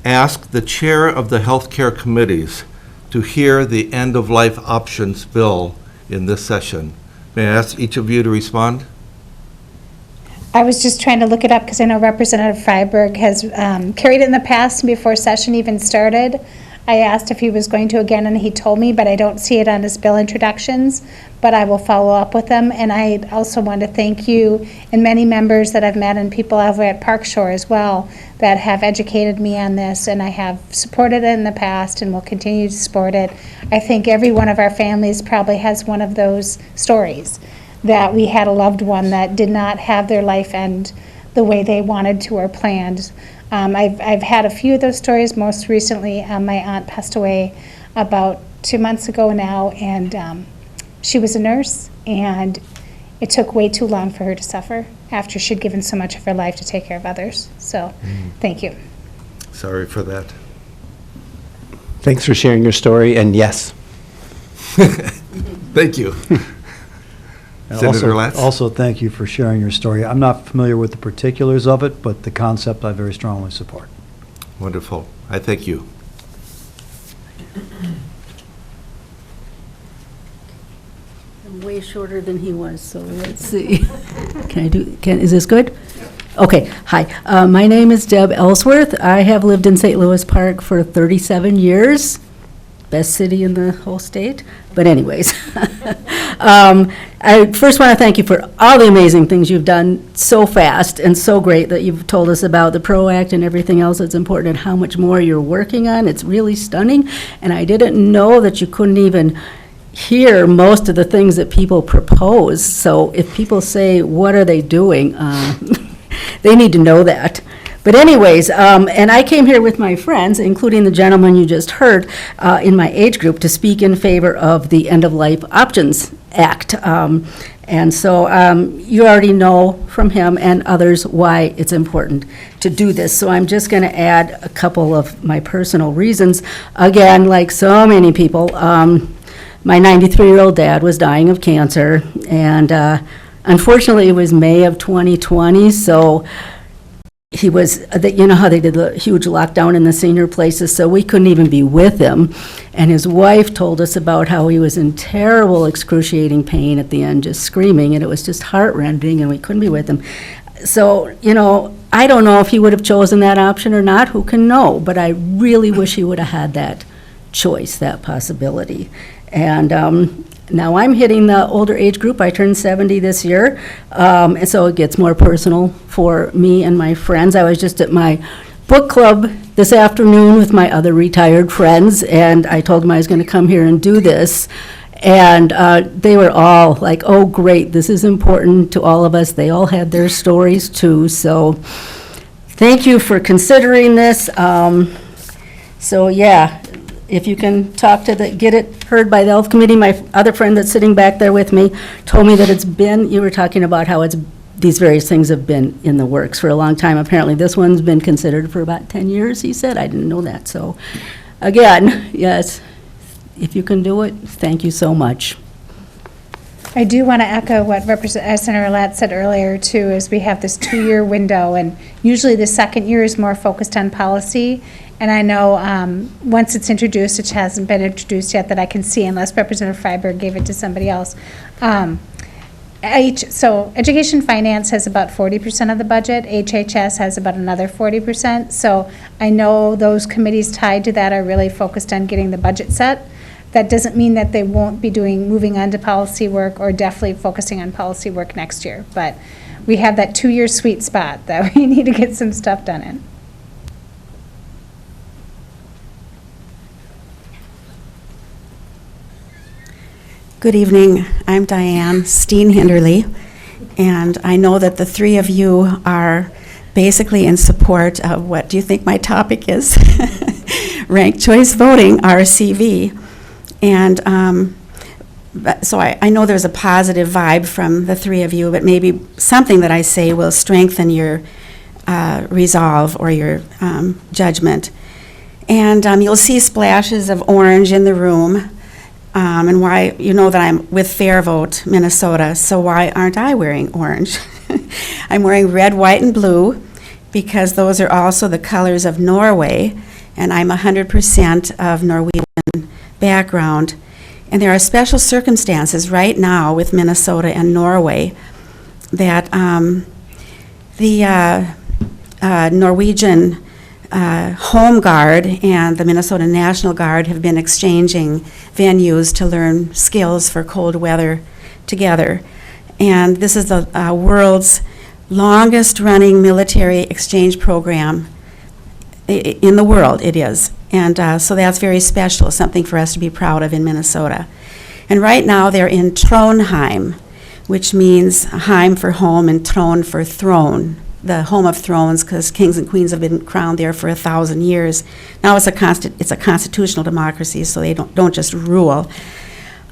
ask the chair of the healthcare committees to hear the end-of-life options bill in this session? May I ask each of you to respond? I was just trying to look it up because I know Representative Freiberg has carried it in the past before session even started. I asked if he was going to again, and he told me, but I don't see it on his bill introductions, but I will follow up with them. And I also want to thank you and many members that I've met and people over at Park Shore as well that have educated me on this, and I have supported it in the past and will continue to support it. I think every one of our families probably has one of those stories that we had a loved one that did not have their life end the way they wanted to or planned. I've had a few of those stories. Most recently, my aunt passed away about 2 months ago now, and she was a nurse, and it took way too long for her to suffer after she'd given so much of her life to take care of others. So, thank you. Sorry for that. Thanks for sharing your story, and yes. Thank you. And Senator Latz? Also, thank you for sharing your story. I'm not familiar with the particulars of it, but the concept I very strongly support. Wonderful. I thank you. I'm way shorter than he was, so let's see. Is this good? Okay, hi. My name is Deb Ellsworth. I have lived in St. Louis Park for 37 years. Best city in the whole state. But anyways, I first want to thank you for all the amazing things you've done so fast and so great that you've told us about the PRO Act and everything else that's important and how much more you're working on. It's really stunning. And I didn't know that you couldn't even hear most of the things that people propose. So if people say, what are they doing? They need to know that. But anyways, and I came here with my friends, including the gentleman you just heard, in my age group, to speak in favor of the End-of-Life Options Act. And so you already know from him and others why it's important to do this. So I'm just going to add a couple of my personal reasons. Again, like so many people, my 93-year-old dad was dying of cancer, and unfortunately it was May of 2020, so he was, you know how they did the huge lockdown in the senior places, so we couldn't even be with him. And his wife told us about how he was in terrible, excruciating pain at the end, just screaming, and it was just heart-rending, and we couldn't be with him. So, you know, I don't know if he would have chosen that option or not, who can know, but I really wish he would have had that choice, that possibility. And now I'm hitting the older age group. I turned 70 this year, and so it gets more personal for me and my friends. I was just at my book club this afternoon with my other retired friends, and I told them I was going to come here and do this. And they were all like, oh, great, this is important to all of us. They all had their stories, too. So thank you for considering this. So, yeah, if you can talk to get it heard by the health committee, my other friend that's sitting back there with me told me that you were talking about how these various things have been in the works for a long time. Apparently, this one's been considered for about 10 years, he said. I didn't know that. So, again, yes, if you can do it, thank you so much. I do want to echo what Senator Latz said earlier, too, is we have this 2-year window, and usually the second year is more focused on policy. And I know once it's introduced, which hasn't been introduced yet that I can see, unless Representative Freiberg gave it to somebody else. So education finance has about 40% of the budget. HHS has about another 40%. So I know those committees tied to that are really focused on getting the budget set. That doesn't mean that they won't be moving on to policy work or definitely focusing on policy work next year. But we have that 2-year sweet spot that we need to get some stuff done in. Good evening. I'm Diane Steen-Hinderly, and I know that the three of you are basically in support of what do you think my topic is? Ranked choice voting, RCV. And so I know there's a positive vibe from the three of you, but maybe something that I say will strengthen your resolve or your judgment. And you'll see splashes of orange in the room. And why, you know that I'm with Fair Vote, Minnesota, so why aren't I wearing orange? I'm wearing red, white, and blue because those are also the colors of Norway, and I'm 100% of Norwegian background. And there are special circumstances right now with Minnesota and Norway that the Norwegian Home Guard and the Minnesota National Guard have been exchanging venues to learn skills for cold weather together. And this is the world's longest running military exchange program in the world, it is. And so that's very special, something for us to be proud of in Minnesota. And right now they're in Trondheim, which means Heim for home and Tron for throne, the home of thrones, because kings and queens have been crowned there for 1,000 years. Now it's a constitutional democracy, so they don't just rule.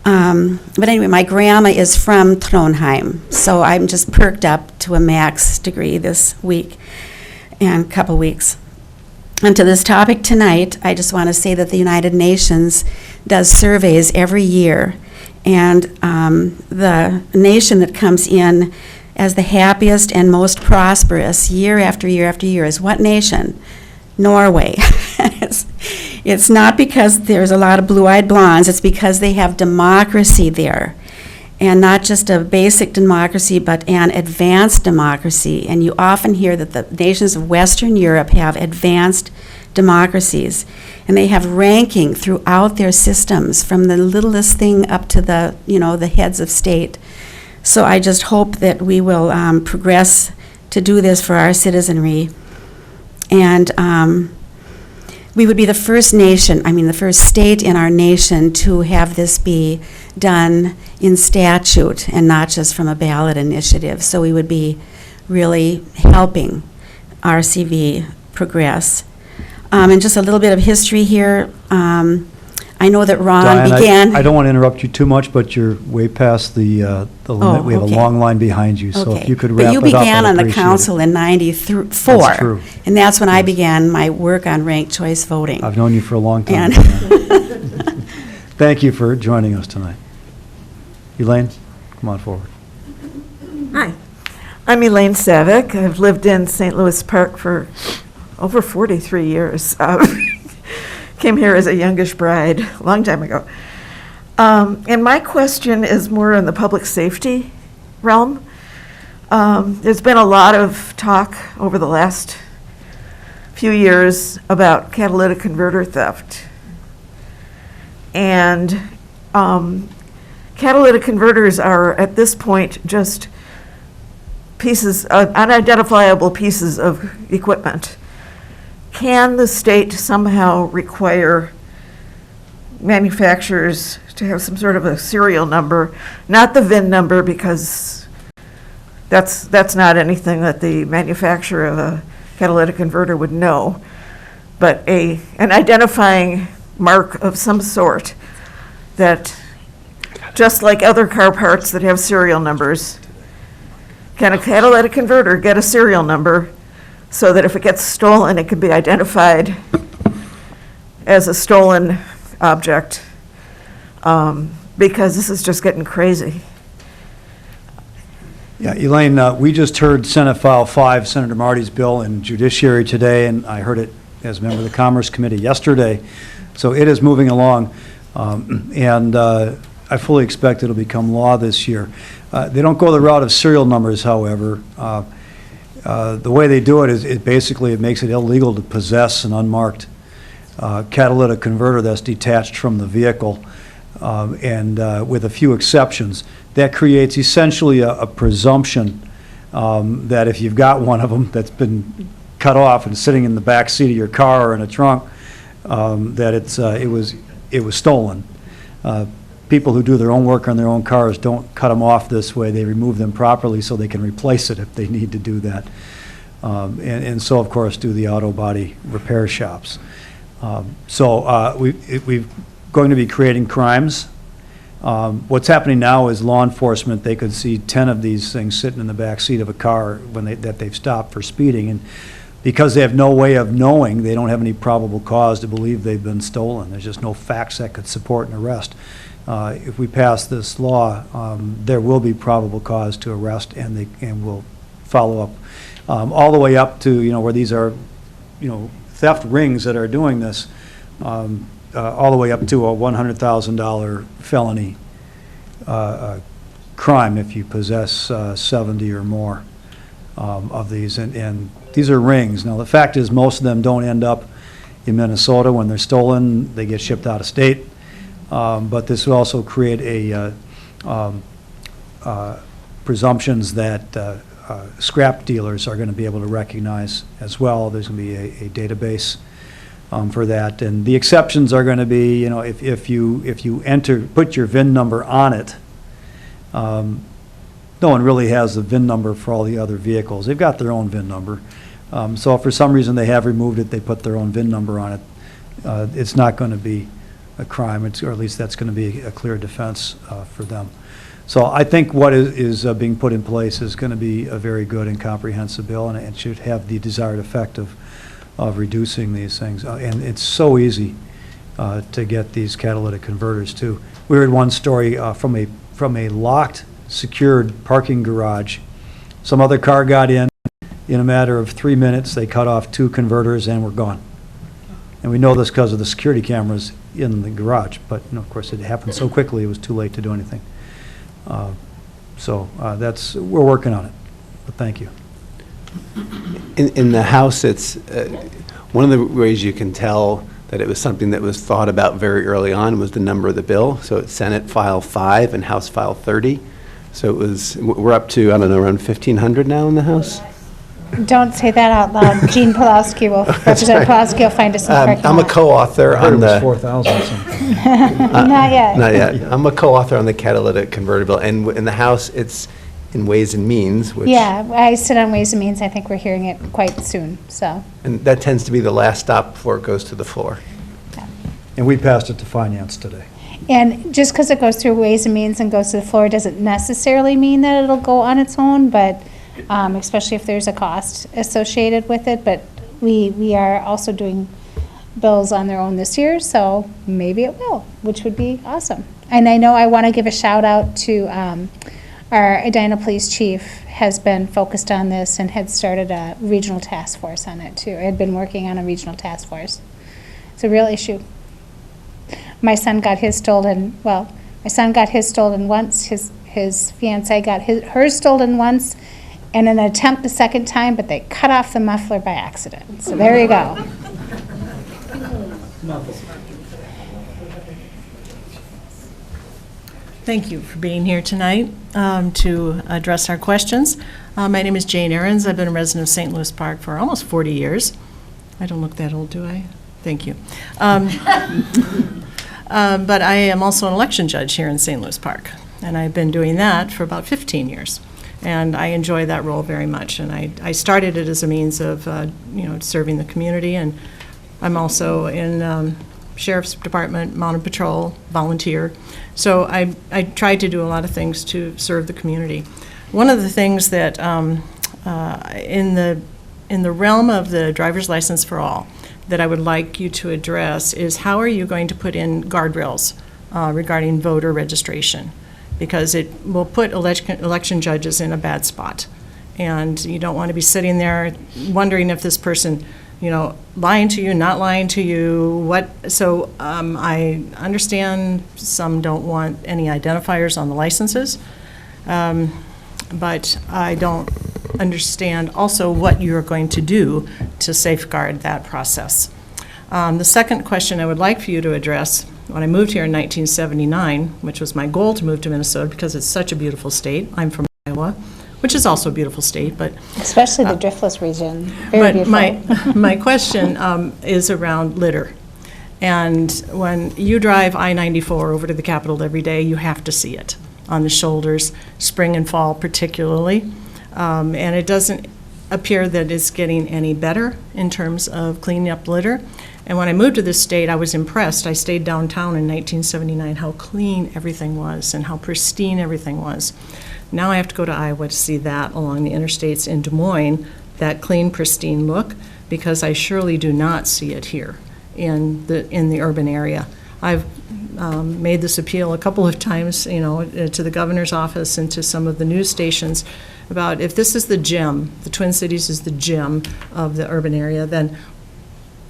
But anyway, my grandma is from Trondheim, so I'm just perked up to a max degree this week and couple weeks. And to this topic tonight, I just want to say that the United Nations does surveys every year, and the nation that comes in as the happiest and most prosperous year after year after year is what nation? Norway. It's not because there's a lot of blue-eyed blondes, it's because they have democracy there. And not just a basic democracy, but an advanced democracy. And you often hear that the nations of Western Europe have advanced democracies. And they have ranking throughout their systems, from the littlest thing up to the, the heads of state. So I just hope that we will progress to do this for our citizenry. And we would be the first nation, the first state in our nation to have this be done in statute and not just from a ballot initiative. So we would be really helping RCV progress. And just a little bit of history here. I know that Ron Diane, began. I don't want to interrupt you too much, but you're way past the limit. We have okay. a long line behind you, so if you could wrap it up, But you began I'd on the appreciate council it. in 94. That's true. And that's when I began my work on ranked choice voting. I've known you for a long time. And Thank you for joining us tonight. Elaine, come on forward. Hi, I'm Elaine Savick. I've lived in St. Louis Park for over 43 years. Came here as a youngish bride a long time ago. And my question is more in the public safety realm. There's been a lot of talk over the last few years about catalytic converter theft. And catalytic converters are, at this point, just pieces, unidentifiable pieces of equipment. Can the state somehow require manufacturers to have some sort of a serial number, not the VIN number, because that's not anything that the manufacturer of a catalytic converter would know, but an identifying mark of some sort that, just like other car parts that have serial numbers, can a catalytic converter get a serial number so that if it gets stolen, it can be identified as a stolen object? Because this is just getting crazy. Yeah, Elaine, we just heard Senate File 5, Senator Marty's bill in Judiciary today, and I heard it as a member of the Commerce Committee yesterday. So it is moving along, and I fully expect it'll become law this year. They don't go the route of serial numbers, however. The way they do it is it makes it illegal to possess an unmarked catalytic converter that's detached from the vehicle, and with a few exceptions. That creates essentially a presumption that if you've got one of them that's been cut off and sitting in the back seat of your car or in a trunk, that it was stolen. People who do their own work on their own cars don't cut them off this way. They remove them properly so they can replace it if they need to do that. And so, of course, do the auto body repair shops. So we're going to be creating crimes. What's happening now is law enforcement, they could see 10 of these things sitting in the back seat of a car that they've stopped for speeding. And because they have no way of knowing, they don't have any probable cause to believe they've been stolen. There's just no facts that could support an arrest. If we pass this law, there will be probable cause to arrest, and we'll follow up all the way up to, where these are, theft rings that are doing this, all the way up to a $100,000 felony crime if you possess 70 or more of these. And these are rings. Now, the fact is most of them don't end up in Minnesota. When they're stolen, they get shipped out of state. But this will also create presumptions that scrap dealers are going to be able to recognize as well. There's going to be a database for that. And the exceptions are going to be, if you put your VIN number on it, no one really has the VIN number for all the other vehicles. They've got their own VIN number. So if for some reason they have removed it, they put their own VIN number on it, it's not going to be a crime, or at least that's going to be a clear defense for them. So I think what is being put in place is going to be a very good and comprehensive bill, and it should have the desired effect of reducing these things. And it's so easy to get these catalytic converters too. We heard one story from a locked, secured parking garage. Some other car got in a matter of 3 minutes. They cut off 2 converters and were gone. And we know this because of the security cameras in the garage. But of course, it happened so quickly it was too late to do anything. We're working on it. But thank you. In the House, it's one of the ways you can tell that it was something that was thought about very early on was the number of the bill. So it's Senate File 5 and House File 30. So we're up to, I don't know, around 1,500 now in the House? Don't say that out loud. Gene Pulowski Representative Pulowski will find us in the parking I'm a lot. co-author I heard on it was the... 4,000 something. Not yet. Not yet. I'm a co-author on the catalytic converter bill. And in the House, it's in Ways and Means, which... Yeah, I sit on Ways and Means. I think we're hearing it quite soon, so. And that tends to be the last stop before it goes to the floor. And we passed it to Finance today. And just because it goes through Ways and Means and goes to the floor doesn't necessarily mean that it'll go on its own, but especially if there's a cost associated with it. But we are also doing bills on their own this year, so maybe it will, which would be awesome. And I know I want to give a shout out to our Edina Police Chief has been focused on this and had started a regional task force on it too. Had been working on a regional task force. It's a real issue. My son got his stolen, once, his fiancée got hers stolen once, and an attempt the second time, but they cut off the muffler by accident. So there you go. Thank you for being here tonight to address our questions. My name is Jane Ahrens. I've been a resident of St. Louis Park for almost 40 years. I don't look that old, do I? Thank you. But I am also an election judge here in St. Louis Park, and I've been doing that for about 15 years. And I enjoy that role very much. And I started it as a means of, serving the community. And I'm also in Sheriff's Department, Mounted Patrol, volunteer. So I tried to do a lot of things to serve the community. One of the things that in the realm of the driver's license for all that I would like you to address is how are you going to put in guardrails regarding voter registration? Because it will put election judges in a bad spot. And you don't want to be sitting there wondering if this person, lying to you, not lying to you, so I understand some don't want any identifiers on the licenses, but I don't understand also what you're going to do to safeguard that process. The second question I would like for you to address, when I moved here in 1979, which was my goal to move to Minnesota because it's such a beautiful state. I'm from Iowa, which is also a beautiful state, but Especially the driftless region, very but beautiful. my question is around litter. And when you drive I-94 over to the Capitol every day, you have to see it on the shoulders, spring and fall particularly. And it doesn't appear that it's getting any better in terms of cleaning up litter. And when I moved to this state, I was impressed. I stayed downtown in 1979, how clean everything was and how pristine everything was. Now I have to go to Iowa to see that along the interstates in Des Moines, that clean, pristine look, because I surely do not see it here in the urban area. I've made this appeal a couple of times, to the governor's office and to some of the news stations about if this is the gem, the Twin Cities is the gem of the urban area, then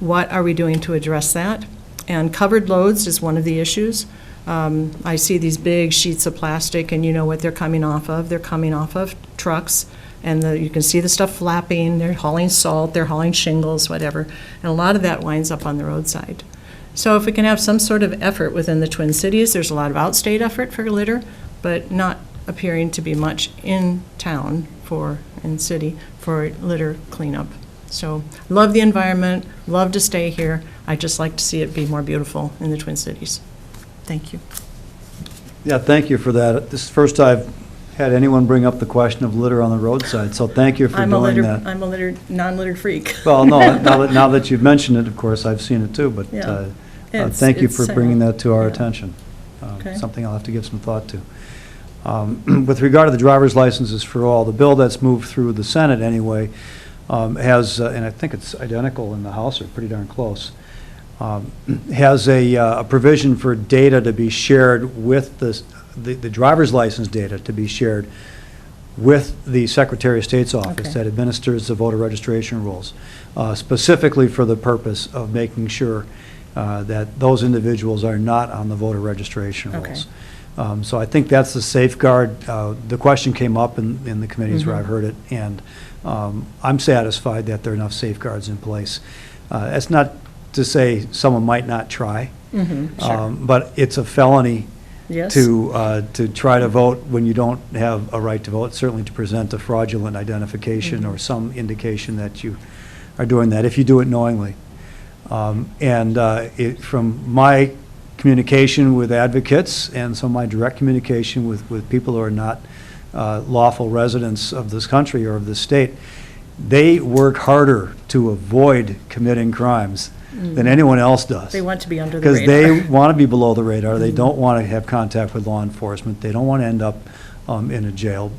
what are we doing to address that? And covered loads is one of the issues. I see these big sheets of plastic, and you know what they're coming off of. They're coming off of trucks, and you can see the stuff flapping. They're hauling salt, they're hauling shingles, whatever. And a lot of that winds up on the roadside. So if we can have some sort of effort within the Twin Cities, there's a lot of outstate effort for litter, but not appearing to be much in town in city for litter cleanup. So love the environment, love to stay here. I just like to see it be more beautiful in the Twin Cities. Thank you. Yeah, thank you for that. This is the first I've had anyone bring up the question of litter on the roadside, so thank you for doing that. I'm a non-litter freak. Well, no, now that you've mentioned it, of course, I've seen it too, but Yeah. thank you It's for sad. bringing that to our Yeah. attention. Okay. Something I'll have to give some thought to. With regard to the driver's licenses for all, the bill that's moved through the Senate anyway has, and I think it's identical in the House, or pretty darn close, has a provision for data to be shared with the driver's license data to be shared with the Secretary of State's office Okay. that administers the voter registration rules, specifically for the purpose of making sure that those individuals are not on the voter registration Okay. rolls. So I think that's the safeguard. The question came up in the committees where I've heard it, and I'm satisfied that there are enough safeguards in place. It's not to say someone might not try, Sure. but it's a felony Yes. to try to vote when you don't have a right to vote, certainly to present a fraudulent identification or some indication that you are doing that, if you do it knowingly. From my communication with advocates and some of my direct communication with people who are not lawful residents of this country or of this state, they work harder to avoid committing crimes than anyone else does. They want to be under the Because radar. they want to be below the radar. They don't want to have contact with law enforcement. They don't want to end up in a jail,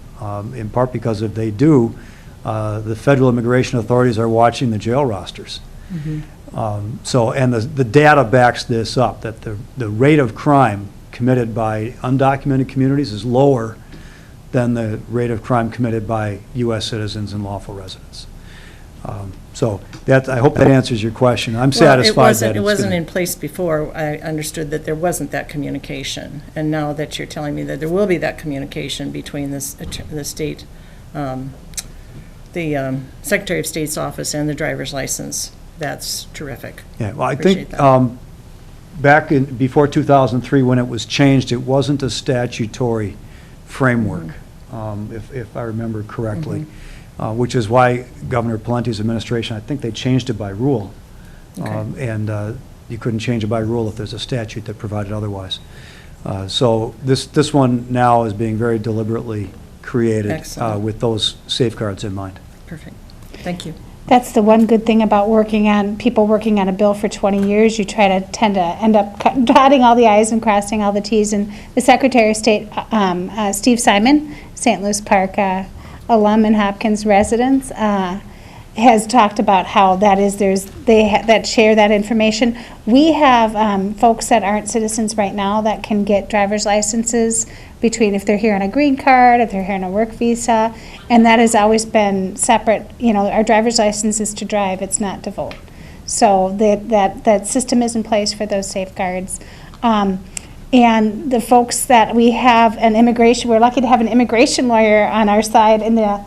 in part because if they do, the federal immigration authorities are watching the jail rosters. And the data backs this up, that the rate of crime committed by undocumented communities is lower than the rate of crime committed by U.S. citizens and lawful residents. So I hope that answers your question. I'm satisfied that It wasn't gonna- in place before. I understood that there wasn't that communication. And now that you're telling me that there will be that communication between the state, the Secretary of State's office and the driver's license, that's terrific. Yeah, well, I Appreciate think that. before 2003, when it was changed, it wasn't a statutory framework, if I remember correctly, which is why Governor Palente's administration, I think they changed it by rule. Okay. You couldn't change it by rule if there's a statute that provided otherwise. So this one now is being very deliberately created Excellent. with those safeguards in mind. Perfect. Thank you. That's the one good thing about people working on a bill for 20 years. You tend to end up dotting all the i's and crossing all the t's. And the Secretary of State, Steve Simon, St. Louis Park alum and Hopkins residents, has talked about how that is, that share that information. We have folks that aren't citizens right now that can get driver's licenses between if they're here on a green card, if they're here on a work visa, and that has always been separate. Our driver's license is to drive, it's not to vote. So that system is in place for those safeguards. And the folks that we have we're lucky to have an immigration lawyer on our side in the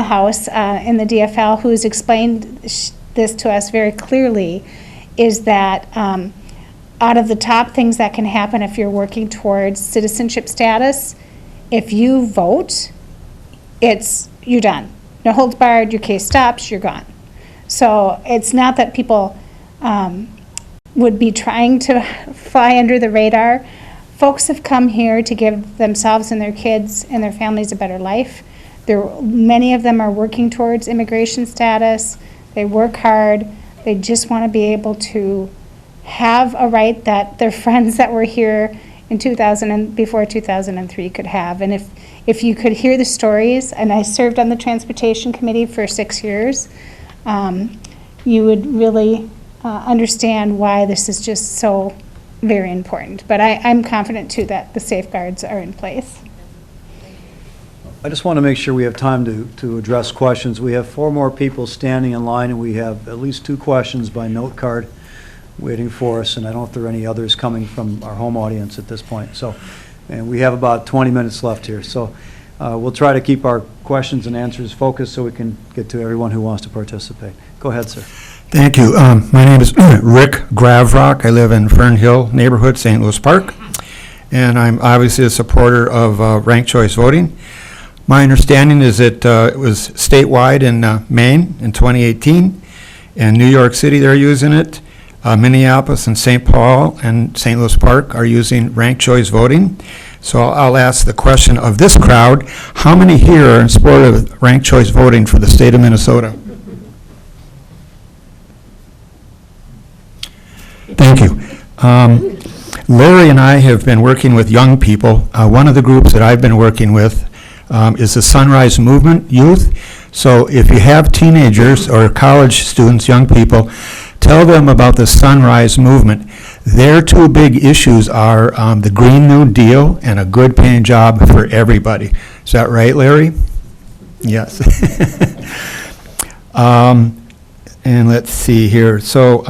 House, in the DFL, who's explained this to us very clearly, is that out of the top things that can happen if you're working towards citizenship status, if you vote, you're done. No holds barred, your case stops, you're gone. So it's not that people would be trying to fly under the radar. Folks have come here to give themselves and their kids and their families a better life. Many of them are working towards immigration status. They work hard. They just want to be able to have a right that their friends that were here in 2000 and before 2003 could have. And if you could hear the stories, and I served on the Transportation Committee for 6 years, you would really understand why this is just so very important. But I'm confident too that the safeguards are in place. I just want to make sure we have time to address questions. We have 4 more people standing in line, and we have at least 2 questions by note card waiting for us, and I don't know if there are any others coming from our home audience at this point. And we have about 20 minutes left here. So we'll try to keep our questions and answers focused so we can get to everyone who wants to participate. Go ahead, sir. Thank you. My name is Rick Gravrock. I live in Fern Hill neighborhood, St. Louis Park, and I'm obviously a supporter of ranked choice voting. My understanding is it was statewide in Maine in 2018, and New York City they're using it. Minneapolis and St. Paul and St. Louis Park are using ranked choice voting. So I'll ask the question of this crowd, how many here are in support of ranked choice voting for the state of Minnesota? Thank you. Larry and I have been working with young people. One of the groups that I've been working with is the Sunrise Movement Youth. So if you have teenagers or college students, young people, tell them about the Sunrise Movement. Their 2 big issues are the Green New Deal and a good paying job for everybody. Is that right, Larry? Yes. And let's see here. So,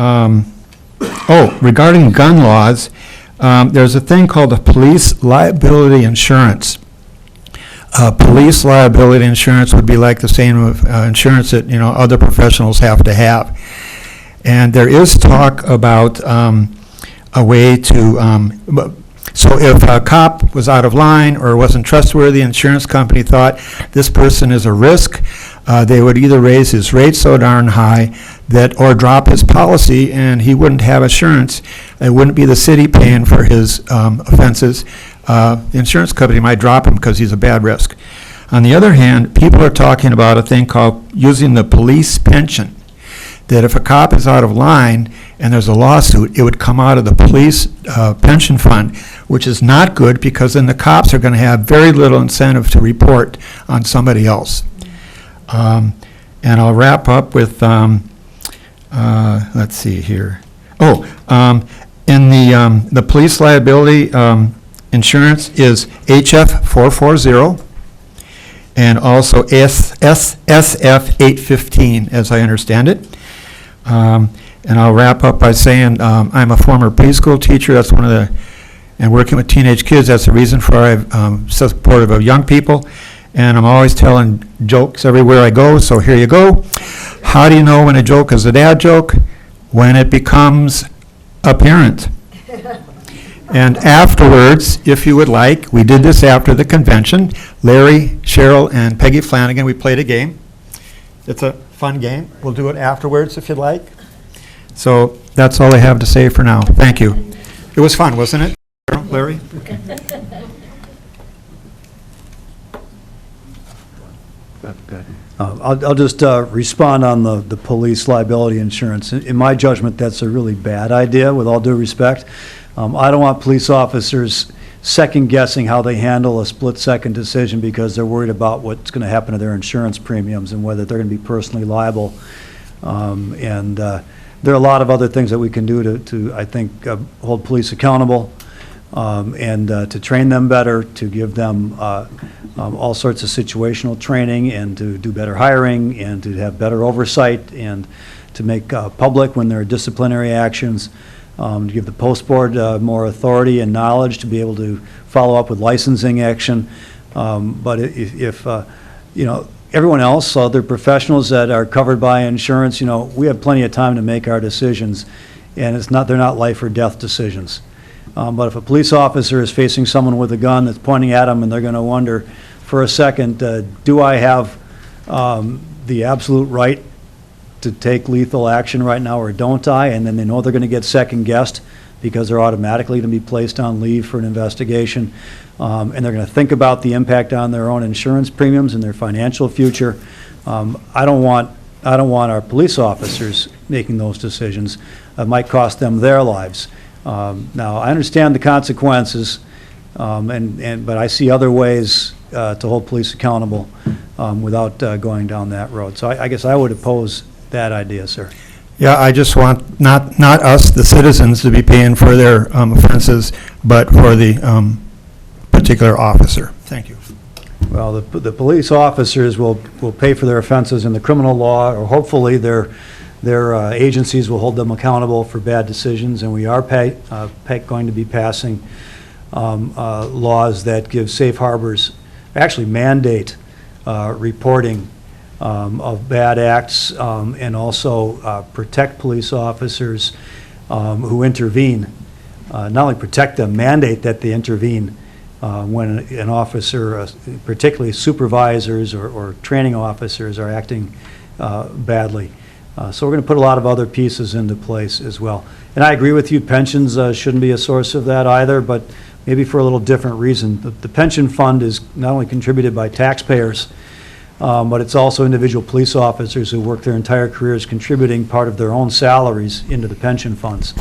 regarding gun laws, there's a thing called the police liability insurance. Police liability insurance would be like the same insurance that other professionals have to have. And there is talk about a way to, so if a cop was out of line or wasn't trustworthy, the insurance company thought this person is a risk, they would either raise his rate so darn high or drop his policy and he wouldn't have insurance. It wouldn't be the city paying for his offenses. The insurance company might drop him because he's a bad risk. On the other hand, people are talking about a thing called using the police pension. That if a cop is out of line and there's a lawsuit, it would come out of the police pension fund, which is not good because then the cops are going to have very little incentive to report on somebody else. And I'll wrap up with, let's see here. In the police liability insurance is HF 440 and also SF 815, as I understand it. And I'll wrap up by saying I'm a former preschool teacher. That's one of the, and working with teenage kids, that's the reason for I'm supportive of young people. And I'm always telling jokes everywhere I go, so here you go. How do you know when a joke is a dad joke? When it becomes apparent. And afterwards, if you would like, we did this after the convention. Larry, Cheryl, and Peggy Flanagan, we played a game. It's a fun game. We'll do it afterwards if you'd like. So that's all I have to say for now. Thank you. It was fun, wasn't it, Larry? Okay. Okay. I'll just respond on the police liability insurance. In my judgment, that's a really bad idea, with all due respect. I don't want police officers second-guessing how they handle a split-second decision because they're worried about what's going to happen to their insurance premiums and whether they're going to be personally liable. And there are a lot of other things that we can do to I think, hold police accountable, and to train them better, to give them all sorts of situational training, and to do better hiring, and to have better oversight, and to make public when there are disciplinary actions, to give the post board more authority and knowledge to be able to follow up with licensing action. But if everyone else, other professionals that are covered by insurance, we have plenty of time to make our decisions, and they're not life or death decisions. But if a police officer is facing someone with a gun that's pointing at them, and they're going to wonder for a second, do I have the absolute right to take lethal action right now, or don't I? And then they know they're going to get second-guessed because they're automatically going to be placed on leave for an investigation, and they're going to think about the impact on their own insurance premiums and their financial future. I don't want our police officers making those decisions. It might cost them their lives. Now, I understand the consequences, but I see other ways to hold police accountable without going down that road. So I guess I would oppose that idea, sir. Yeah, I just want not us, the citizens, to be paying for their offenses, but for the particular officer. Thank you. Well, the police officers will pay for their offenses in the criminal law, or hopefully their agencies will hold them accountable for bad decisions, and we are going to be passing laws that give safe harbors, actually mandate reporting of bad acts, and also protect police officers who intervene. Not only protect them, mandate that they intervene when an officer, particularly supervisors or training officers, are acting badly. So we're going to put a lot of other pieces into place as well. And I agree with you, pensions shouldn't be a source of that either, but maybe for a little different reason. The pension fund is not only contributed by taxpayers, but it's also individual police officers who work their entire careers contributing part of their own salaries into the pension funds.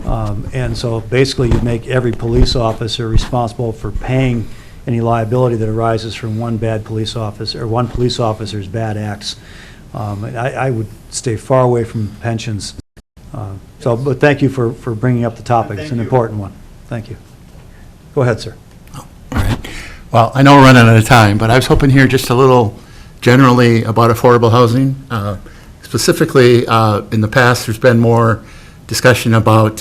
And so basically you make every police officer responsible for paying any liability that arises from one bad police officer, or one police officer's bad acts. I would stay far away from pensions. But thank you for bringing up the topic. It's an important one. Thank you. Go ahead, sir. All right. Well, I know we're running out of time, but I was hoping here just a little generally about affordable housing. Specifically, in the past, there's been more discussion about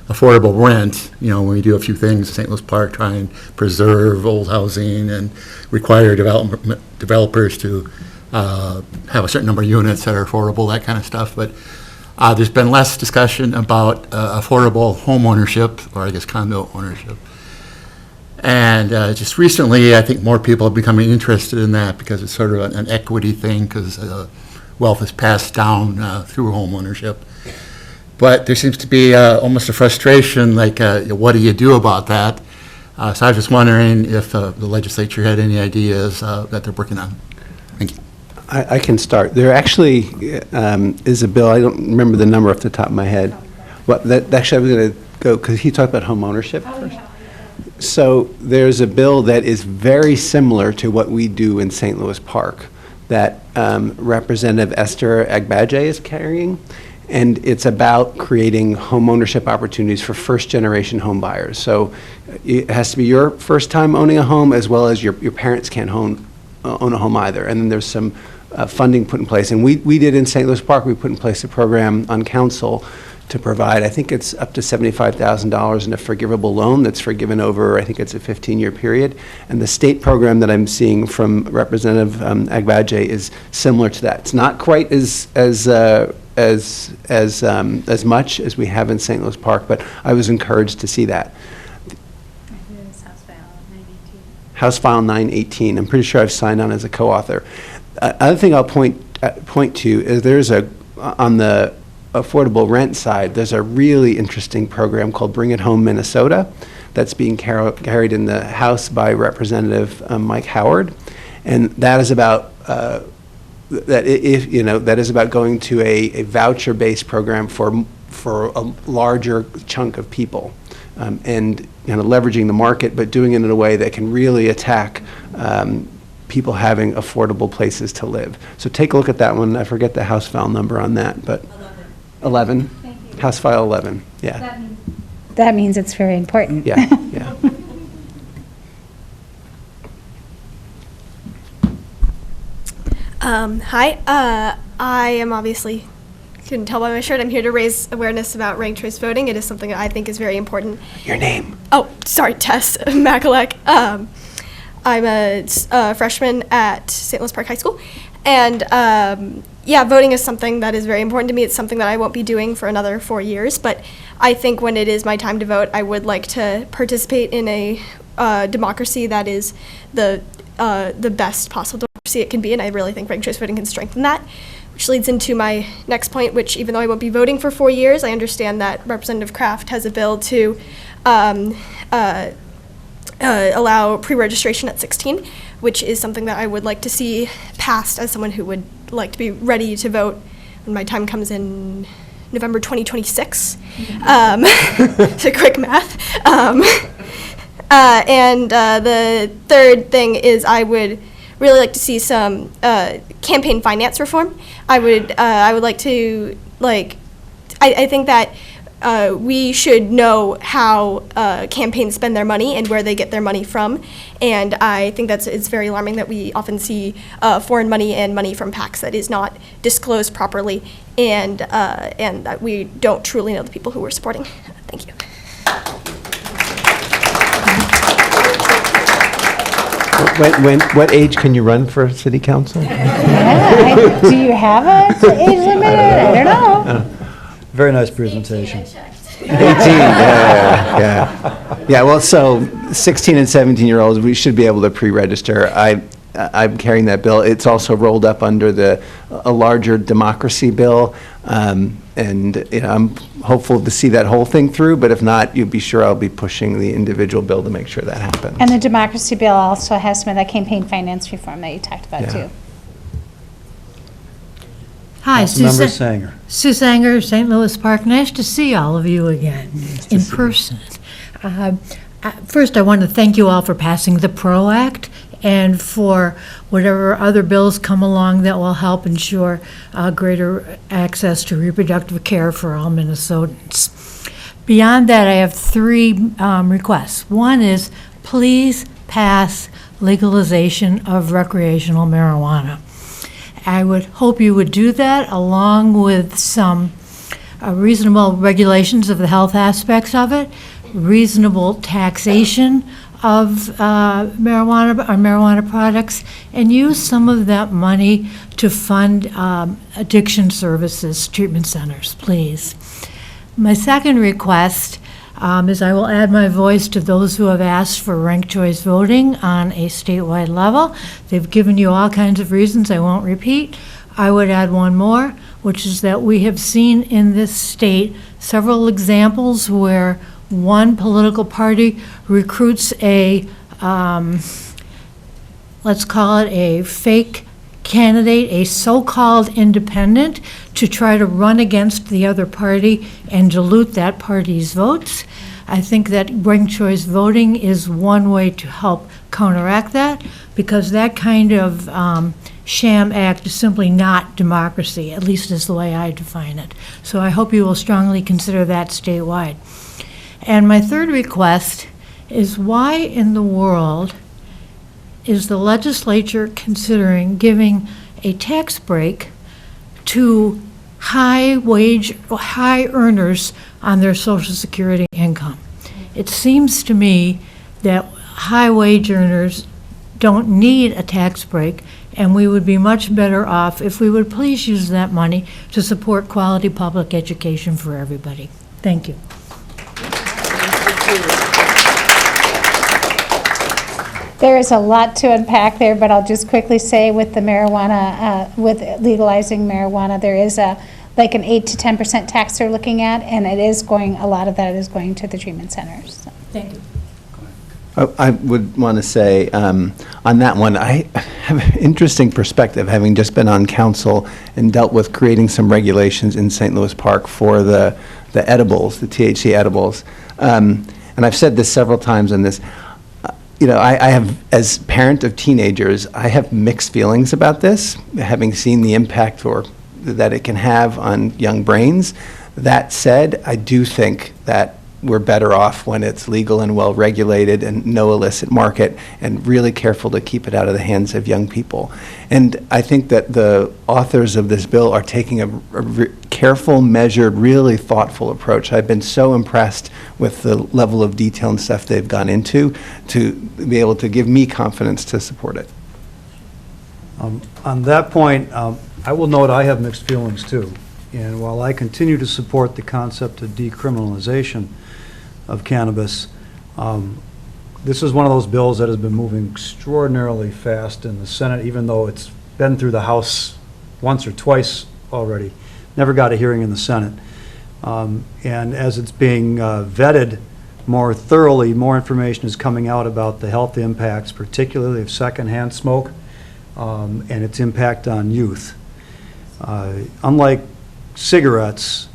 affordable rent. When we do a few things in St. Louis Park, try and preserve old housing and require developers to have a certain number of units that are affordable, that kind of stuff. But there's been less discussion about affordable home ownership, or I guess condo ownership. And just recently, I think more people are becoming interested in that because it's sort of an equity thing, because wealth is passed down through home ownership. But there seems to be almost a frustration, like, what do you do about that? So I was just wondering if the legislature had any ideas that they're working on. Thank you. I can start. There actually is a bill, I don't remember the number off the top of my head. Actually, I was going to go, because he talked about home ownership first. So there's a bill that is very similar to what we do in St. Louis Park that Representative Esther Agbaje is carrying, and it's about creating home ownership opportunities for first-generation home buyers. So it has to be your first time owning a home, as well as your parents can't own a home either. And then there's some funding put in place. And we did in St. Louis Park, we put in place a program on council to provide, I think it's up to $75,000 in a forgivable loan that's forgiven over, I think it's a 15-year period. And the state program that I'm seeing from Representative Agbaje is similar to that. It's not quite as much as we have in St. Louis Park, but I was encouraged to see that. House File 918. I'm pretty sure I've signed on as a co-author. Other thing I'll point to is there's on the affordable rent side, there's a really interesting program called Bring It Home Minnesota that's being carried in the House by Representative Mike Howard. And that is about that is about going to a voucher-based program for a larger chunk of people, and leveraging the market, but doing it in a way that can really attack people having affordable places to live. So take a look at that one. I forget the House file number on that, but 11. House file 11. Yeah. That means it's very important. Yeah. Yeah. Hi, I am obviously, you couldn't tell by my shirt, I'm here to raise awareness about ranked choice voting. It is something that I think is very important. Your name? Oh, sorry, Tess Makalek. I'm a freshman at St. Louis Park High School. And yeah, voting is something that is very important to me. It's something that I won't be doing for another 4 years. But I think when it is my time to vote, I would like to participate in a democracy that is the best possible democracy it can be. And I really think ranked choice voting can strengthen that. Which leads into my next point, which even though I won't be voting for 4 years, I understand that Representative Kraft has a bill to allow pre-registration at 16, which is something that I would like to see passed as someone who would like to be ready to vote when my time comes in November 2026. So quick math. And the third thing is I would really like to see some campaign finance reform. I would like to, I think that we should know how campaigns spend their money and where they get their money from. And I think it's very alarming that we often see foreign money and money from PACs that is not disclosed properly, and that we don't truly know the people who we're supporting. Thank you. What age can you run for city council? Yeah, do you have an age limit? I don't know. Very nice presentation. 18, yeah. Well, so 16 and 17-year-olds, we should be able to pre-register. I'm carrying that bill. It's also rolled up under a larger democracy bill, and I'm hopeful to see that whole thing through, but if not, you'll be sure I'll be pushing the individual bill to make sure that happens. And the democracy bill also has some of that campaign finance reform that you talked about too. Hi, Councilmember Sanger. Sue Sanger, St. Louis Park. Nice to see all of you again in person. First, I want to thank you all for passing the PRO Act and for whatever other bills come along that will help ensure greater access to reproductive care for all Minnesotans. Beyond that, I have three requests. One is please pass legalization of recreational marijuana. I would hope you would do that along with some reasonable regulations of the health aspects of it, reasonable taxation of marijuana products, and use some of that money to fund addiction services, treatment centers, please. My second request is I will add my voice to those who have asked for ranked choice voting on a statewide level. They've given you all kinds of reasons I won't repeat. I would add one more, which is that we have seen in this state several examples where one political party recruits a, let's call it a fake candidate, a so-called independent, to try to run against the other party and dilute that party's votes. I think that ranked choice voting is one way to help counteract that, because that kind of sham act is simply not democracy, at least is the way I define it. So I hope you will strongly consider that statewide. And my third request is, why in the world is the legislature considering giving a tax break to high earners on their Social Security income? It seems to me that high wage earners don't need a tax break, and we would be much better off if we would please use that money to support quality public education for everybody. Thank you. There is a lot to unpack there, but I'll just quickly say with the marijuana, with legalizing marijuana, there is like an 8 to 10% tax they're looking at, and it is going, a lot of that is going to the treatment centers. So. Thank you. I would want to say, on that one, I have an interesting perspective, having just been on council and dealt with creating some regulations in St. Louis Park for the edibles, the THC edibles. And I've said this several times on this. I have, as parent of teenagers, I have mixed feelings about this, having seen the impact that it can have on young brains. That said, I do think that we're better off when it's legal and well-regulated and no illicit market, and really careful to keep it out of the hands of young people. And I think that the authors of this bill are taking a careful, measured, really thoughtful approach. I've been so impressed with the level of detail and stuff they've gone into to be able to give me confidence to support it. On that point, I will note I have mixed feelings too. And while I continue to support the concept of decriminalization of cannabis, this is one of those bills that has been moving extraordinarily fast in the Senate, even though it's been through the House once or twice already. Never got a hearing in the Senate. And as it's being vetted more thoroughly, more information is coming out about the health impacts, particularly of secondhand smoke, and its impact on youth. Unlike cigarettes,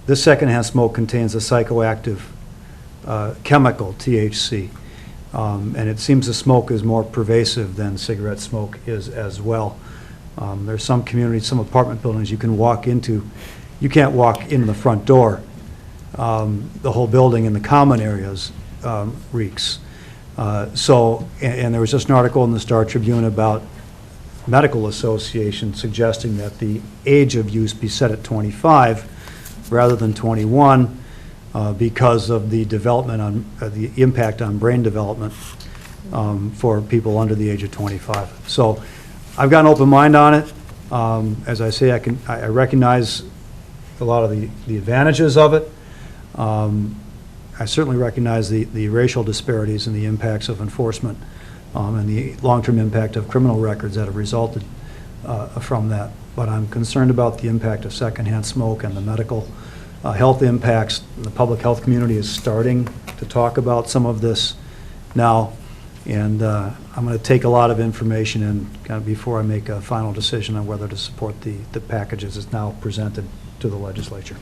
this secondhand smoke contains a psychoactive chemical, THC, and it seems the smoke is more pervasive than cigarette smoke is as well. There's some communities, some apartment buildings you can walk into. You can't walk in the front door. The whole building in the common areas reeks. And there was just an article in the Star Tribune about medical association suggesting that the age of use be set at 25 rather than 21 because of the development on the impact on brain development for people under the age of 25. So I've got an open mind on it. As I say, I recognize a lot of the advantages of it. I certainly recognize the racial disparities and the impacts of enforcement and the long-term impact of criminal records that have resulted from that. But I'm concerned about the impact of secondhand smoke and the medical health impacts. The public health community is starting to talk about some of this now, and I'm going to take a lot of information in kind of before I make a final decision on whether to support the packages as now presented to the legislature.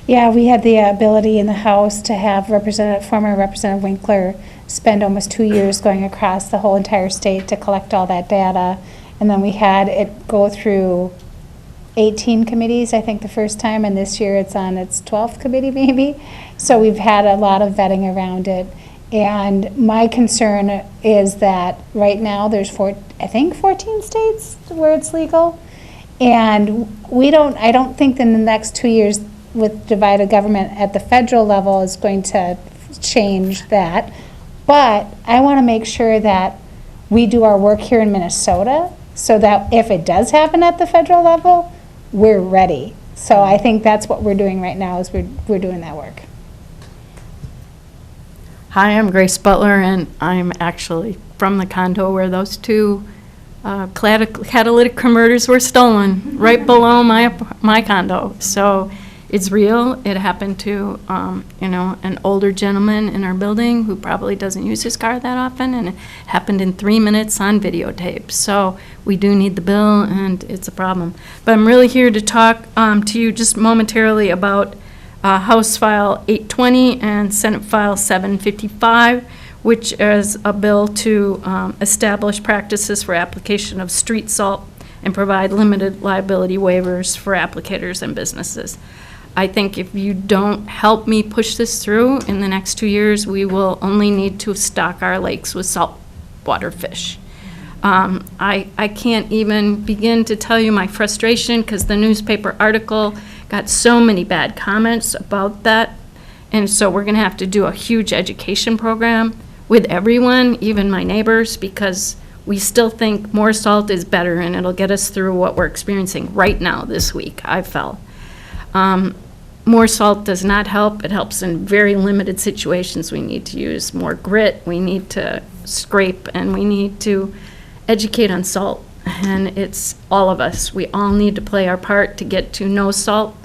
Yeah, we had the ability in the House to have former Representative Winkler spend almost 2 years going across the whole entire state to collect all that data. And then we had it go through 18 committees, I think, the first time, and this year it's on its 12th committee, maybe. So we've had a lot of vetting around it. And my concern is that right now there's 14 states where it's legal. And I don't think in the next 2 years with divided government at the federal level is going to change that. But I want to make sure that we do our work here in Minnesota so that if it does happen at the federal level, we're ready. So I think that's what we're doing right now is we're doing that work. Hi, I'm Grace Butler, and I'm actually from the condo where those two catalytic converters were stolen, right below my condo. So it's real. It happened to, an older gentleman in our building who probably doesn't use his car that often, and it happened in 3 minutes on videotape. So we do need the bill, and it's a problem. But I'm really here to talk to you just momentarily about House File 820 and Senate File 755, which is a bill to establish practices for application of street salt and provide limited liability waivers for applicators and businesses. I think if you don't help me push this through in the next 2 years, we will only need to stock our lakes with saltwater fish. I can't even begin to tell you my frustration because the newspaper article got so many bad comments about that. And so we're going to have to do a huge education program with everyone, even my neighbors, because we still think more salt is better and it'll get us through what we're experiencing right now this week, I felt. More salt does not help. It helps in very limited situations. We need to use more grit. We need to scrape, and we need to educate on salt. And it's all of us. We all need to play our part to get to No Salt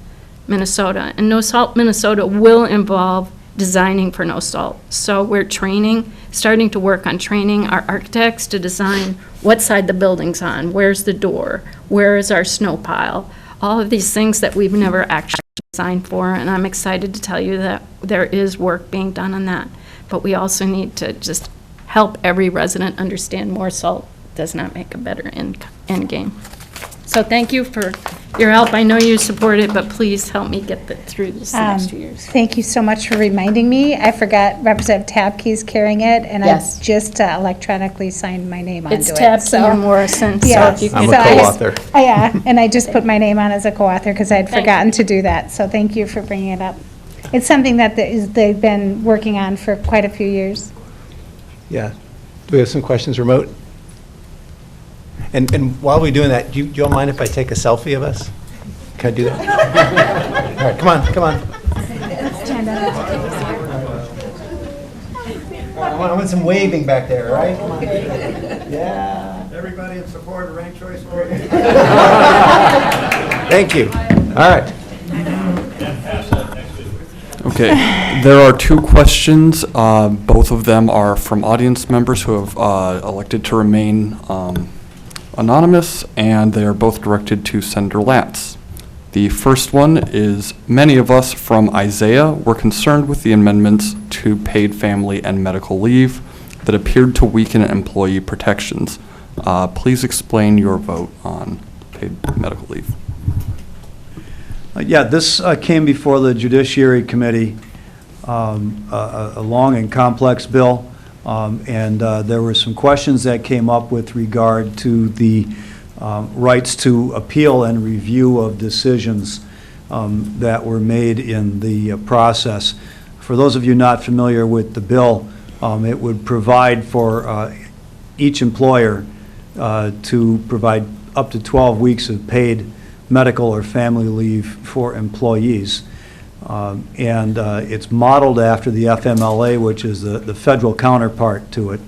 Minnesota. And No Salt Minnesota will involve designing for no salt. So we're starting to work on training our architects to design what side the building's on, where's the door, where is our snow pile, all of these things that we've never actually designed for, and I'm excited to tell you that there is work being done on that. But we also need to just help every resident understand more salt does not make a better end game. So thank you for your help. I know you support it, but please help me get through this the next 2 years. Thank you so much for reminding me. I forgot Representative Tabke's carrying it, and Yes. I just electronically signed my name onto it. It's Tabke and Morrison, so Yeah. if you I'm could. a co-author. Yeah, and I just put my name on as a co-author because I'd forgotten to do that, so thank you for bringing it up. It's something that they've been working on for quite a few years. Yeah. Do we have some questions remote? And while we're doing that, do you all mind if I take a selfie of us? Can I do that? All right, come on, come on. I want some waving back there, right? Yeah. Everybody in support of ranked choice. Thank you. All right. Okay, there are two questions. Both of them are from audience members who have elected to remain anonymous, and they are both directed to Senator Latz. The first one is, many of us from Isaiah were concerned with the amendments to paid family and medical leave that appeared to weaken employee protections. Please explain your vote on paid medical leave. Yeah, this came before the Judiciary Committee, a long and complex bill, and there were some questions that came up with regard to the rights to appeal and review of decisions that were made in the process. For those of you not familiar with the bill, it would provide for each employer to provide up to 12 weeks of paid medical or family leave for employees. And it's modeled after the FMLA, which is the federal counterpart to it.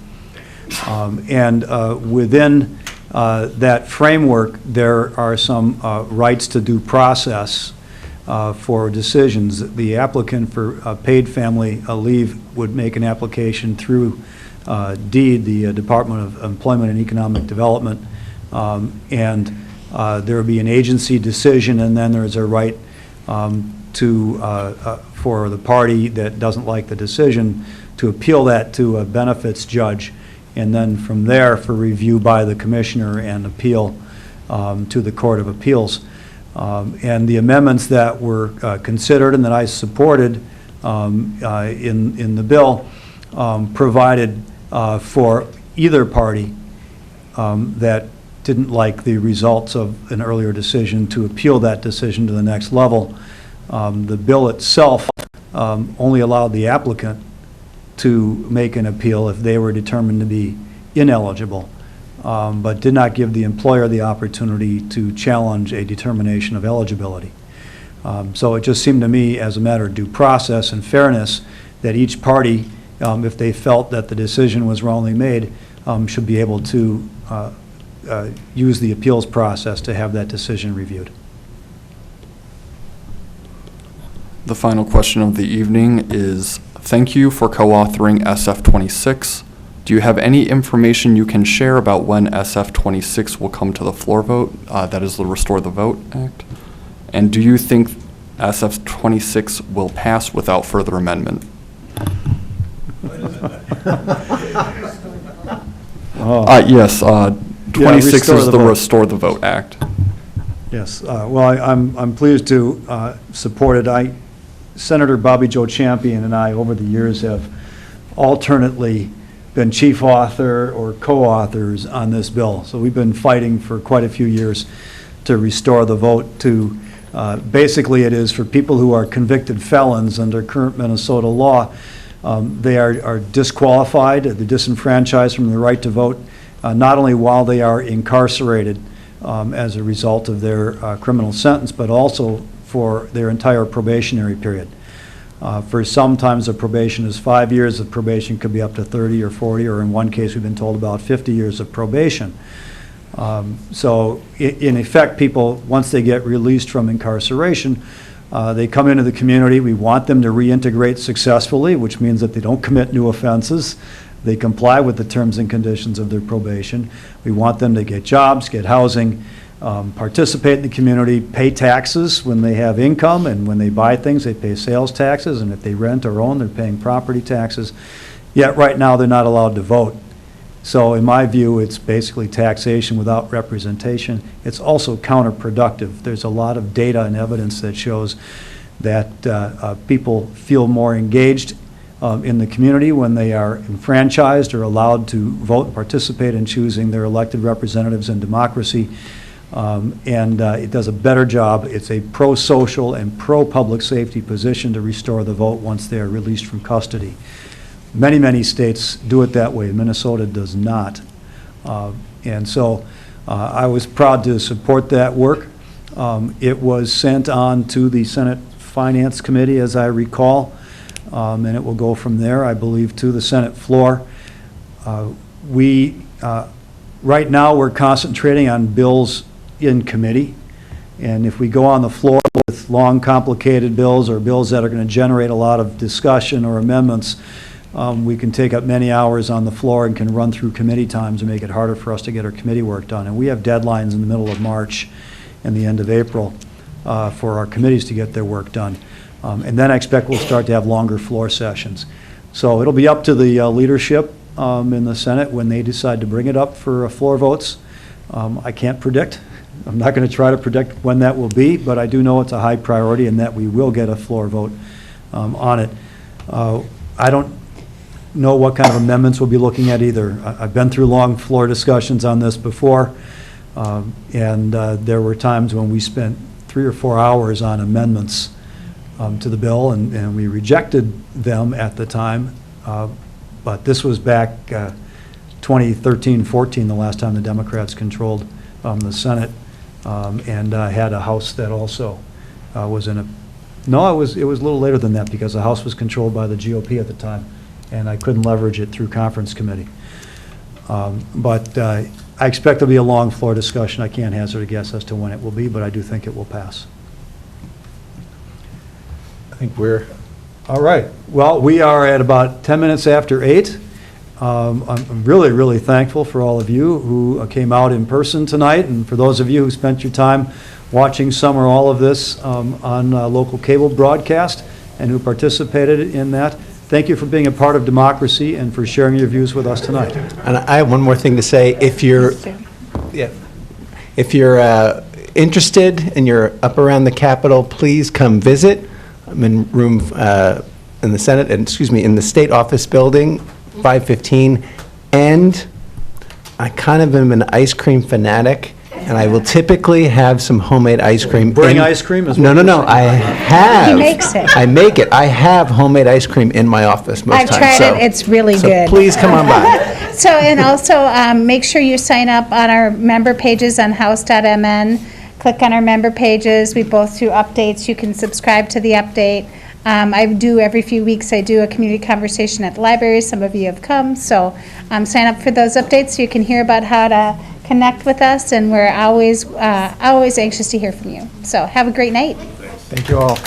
And within that framework, there are some rights to due process for decisions. The applicant for paid family leave would make an application through DEED, the Department of Employment and Economic Development, and there would be an agency decision, and then there's a right for the party that doesn't like the decision to appeal that to a benefits judge, and then from there for review by the commissioner and appeal to the Court of Appeals. And the amendments that were considered and that I supported in the bill provided for either party that didn't like the results of an earlier decision to appeal that decision to the next level. The bill itself only allowed the applicant to make an appeal if they were determined to be ineligible, but did not give the employer the opportunity to challenge a determination of eligibility. So it just seemed to me, as a matter of due process and fairness, that each party, if they felt that the decision was wrongly made, should be able to use the appeals process to have that decision reviewed. The final question of the evening is, thank you for co-authoring SF26. Do you have any information you can share about when SF26 will come to the floor vote? That is the Restore the Vote Act. And do you think SF26 will pass without further amendment? Yes, 26 is the Restore the Vote Act. Yes, well, I'm pleased to support it. Senator Bobby Joe Champion and I, over the years, have alternately been chief author or co-authors on this bill. So we've been fighting for quite a few years to restore the vote to, basically it is for people who are convicted felons under current Minnesota law. They are disqualified, they're disenfranchised from the right to vote, not only while they are incarcerated as a result of their criminal sentence, but also for their entire probationary period. For sometimes the probation is 5 years, the probation could be up to 30 or 40, or in one case we've been told about 50 years of probation. So in effect, people, once they get released from incarceration, They come into the community, we want them to reintegrate successfully, which means that they don't commit new offenses. They comply with the terms and conditions of their probation. We want them to get jobs, get housing, participate in the community, pay taxes when they have income, and when they buy things, they pay sales taxes, and if they rent or own, they're paying property taxes. Yet right now, they're not allowed to vote. So in my view, it's basically taxation without representation. It's also counterproductive. There's a lot of data and evidence that shows that people feel more engaged in the community when they are enfranchised or allowed to vote and participate in choosing their elected representatives in democracy. It does a better job. It's a pro-social and pro-public safety position to restore the vote once they are released from custody. Many, many states do it that way. Minnesota does not. So I was proud to support that work. It was sent on to the Senate Finance Committee, as I recall, and it will go from there, I believe, to the Senate floor. Right now, we're concentrating on bills in committee, and if we go on the floor with long, complicated bills or bills that are going to generate a lot of discussion or amendments, we can take up many hours on the floor and can run through committee times and make it harder for us to get our committee work done. And we have deadlines in the middle of March and the end of April for our committees to get their work done. And then I expect we'll start to have longer floor sessions. So it'll be up to the leadership in the Senate when they decide to bring it up for floor votes. I can't predict. I'm not going to try to predict when that will be, but I do know it's a high priority and that we will get a floor vote on it. I don't know what kind of amendments we'll be looking at either. I've been through long floor discussions on this before, and there were times when we spent 3 or 4 hours on amendments to the bill, and we rejected them at the time. But this was back 2013-14, the last time the Democrats controlled the Senate, and had a House that also was in a... No, it was a little later than that because the House was controlled by the GOP at the time, and I couldn't leverage it through conference committee. But I expect there'll be a long floor discussion. I can't hazard a guess as to when it will be, but I do think it will pass. I think we're... All right. Well, we are at about 10 minutes after 8. I'm really, really thankful for all of you who came out in person tonight, and for those of you who spent your time watching some or all of this on local cable broadcast and who participated in that. Thank you for being a part of democracy and for sharing your views with us tonight. And I have one more thing to say. If you're interested and you're up around the Capitol, please come visit. I'm in room in the Senate, in the State Office Building, 515. And I kind of am an ice cream fanatic, and I will typically have some homemade ice cream. Bring ice cream as well? No. I have. He makes it. I make it. I have homemade ice cream in my office most I've times. tried it. It's really good. So please come on by. So, and also, make sure you sign up on our member pages on house.mn. Click on our member pages. We both do updates. You can subscribe to the update. I do every few weeks, I do a community conversation at the library. Some of you have come, so sign up for those updates so you can hear about how to connect with us, and we're always anxious to hear from you. So have a great night. Thank you all.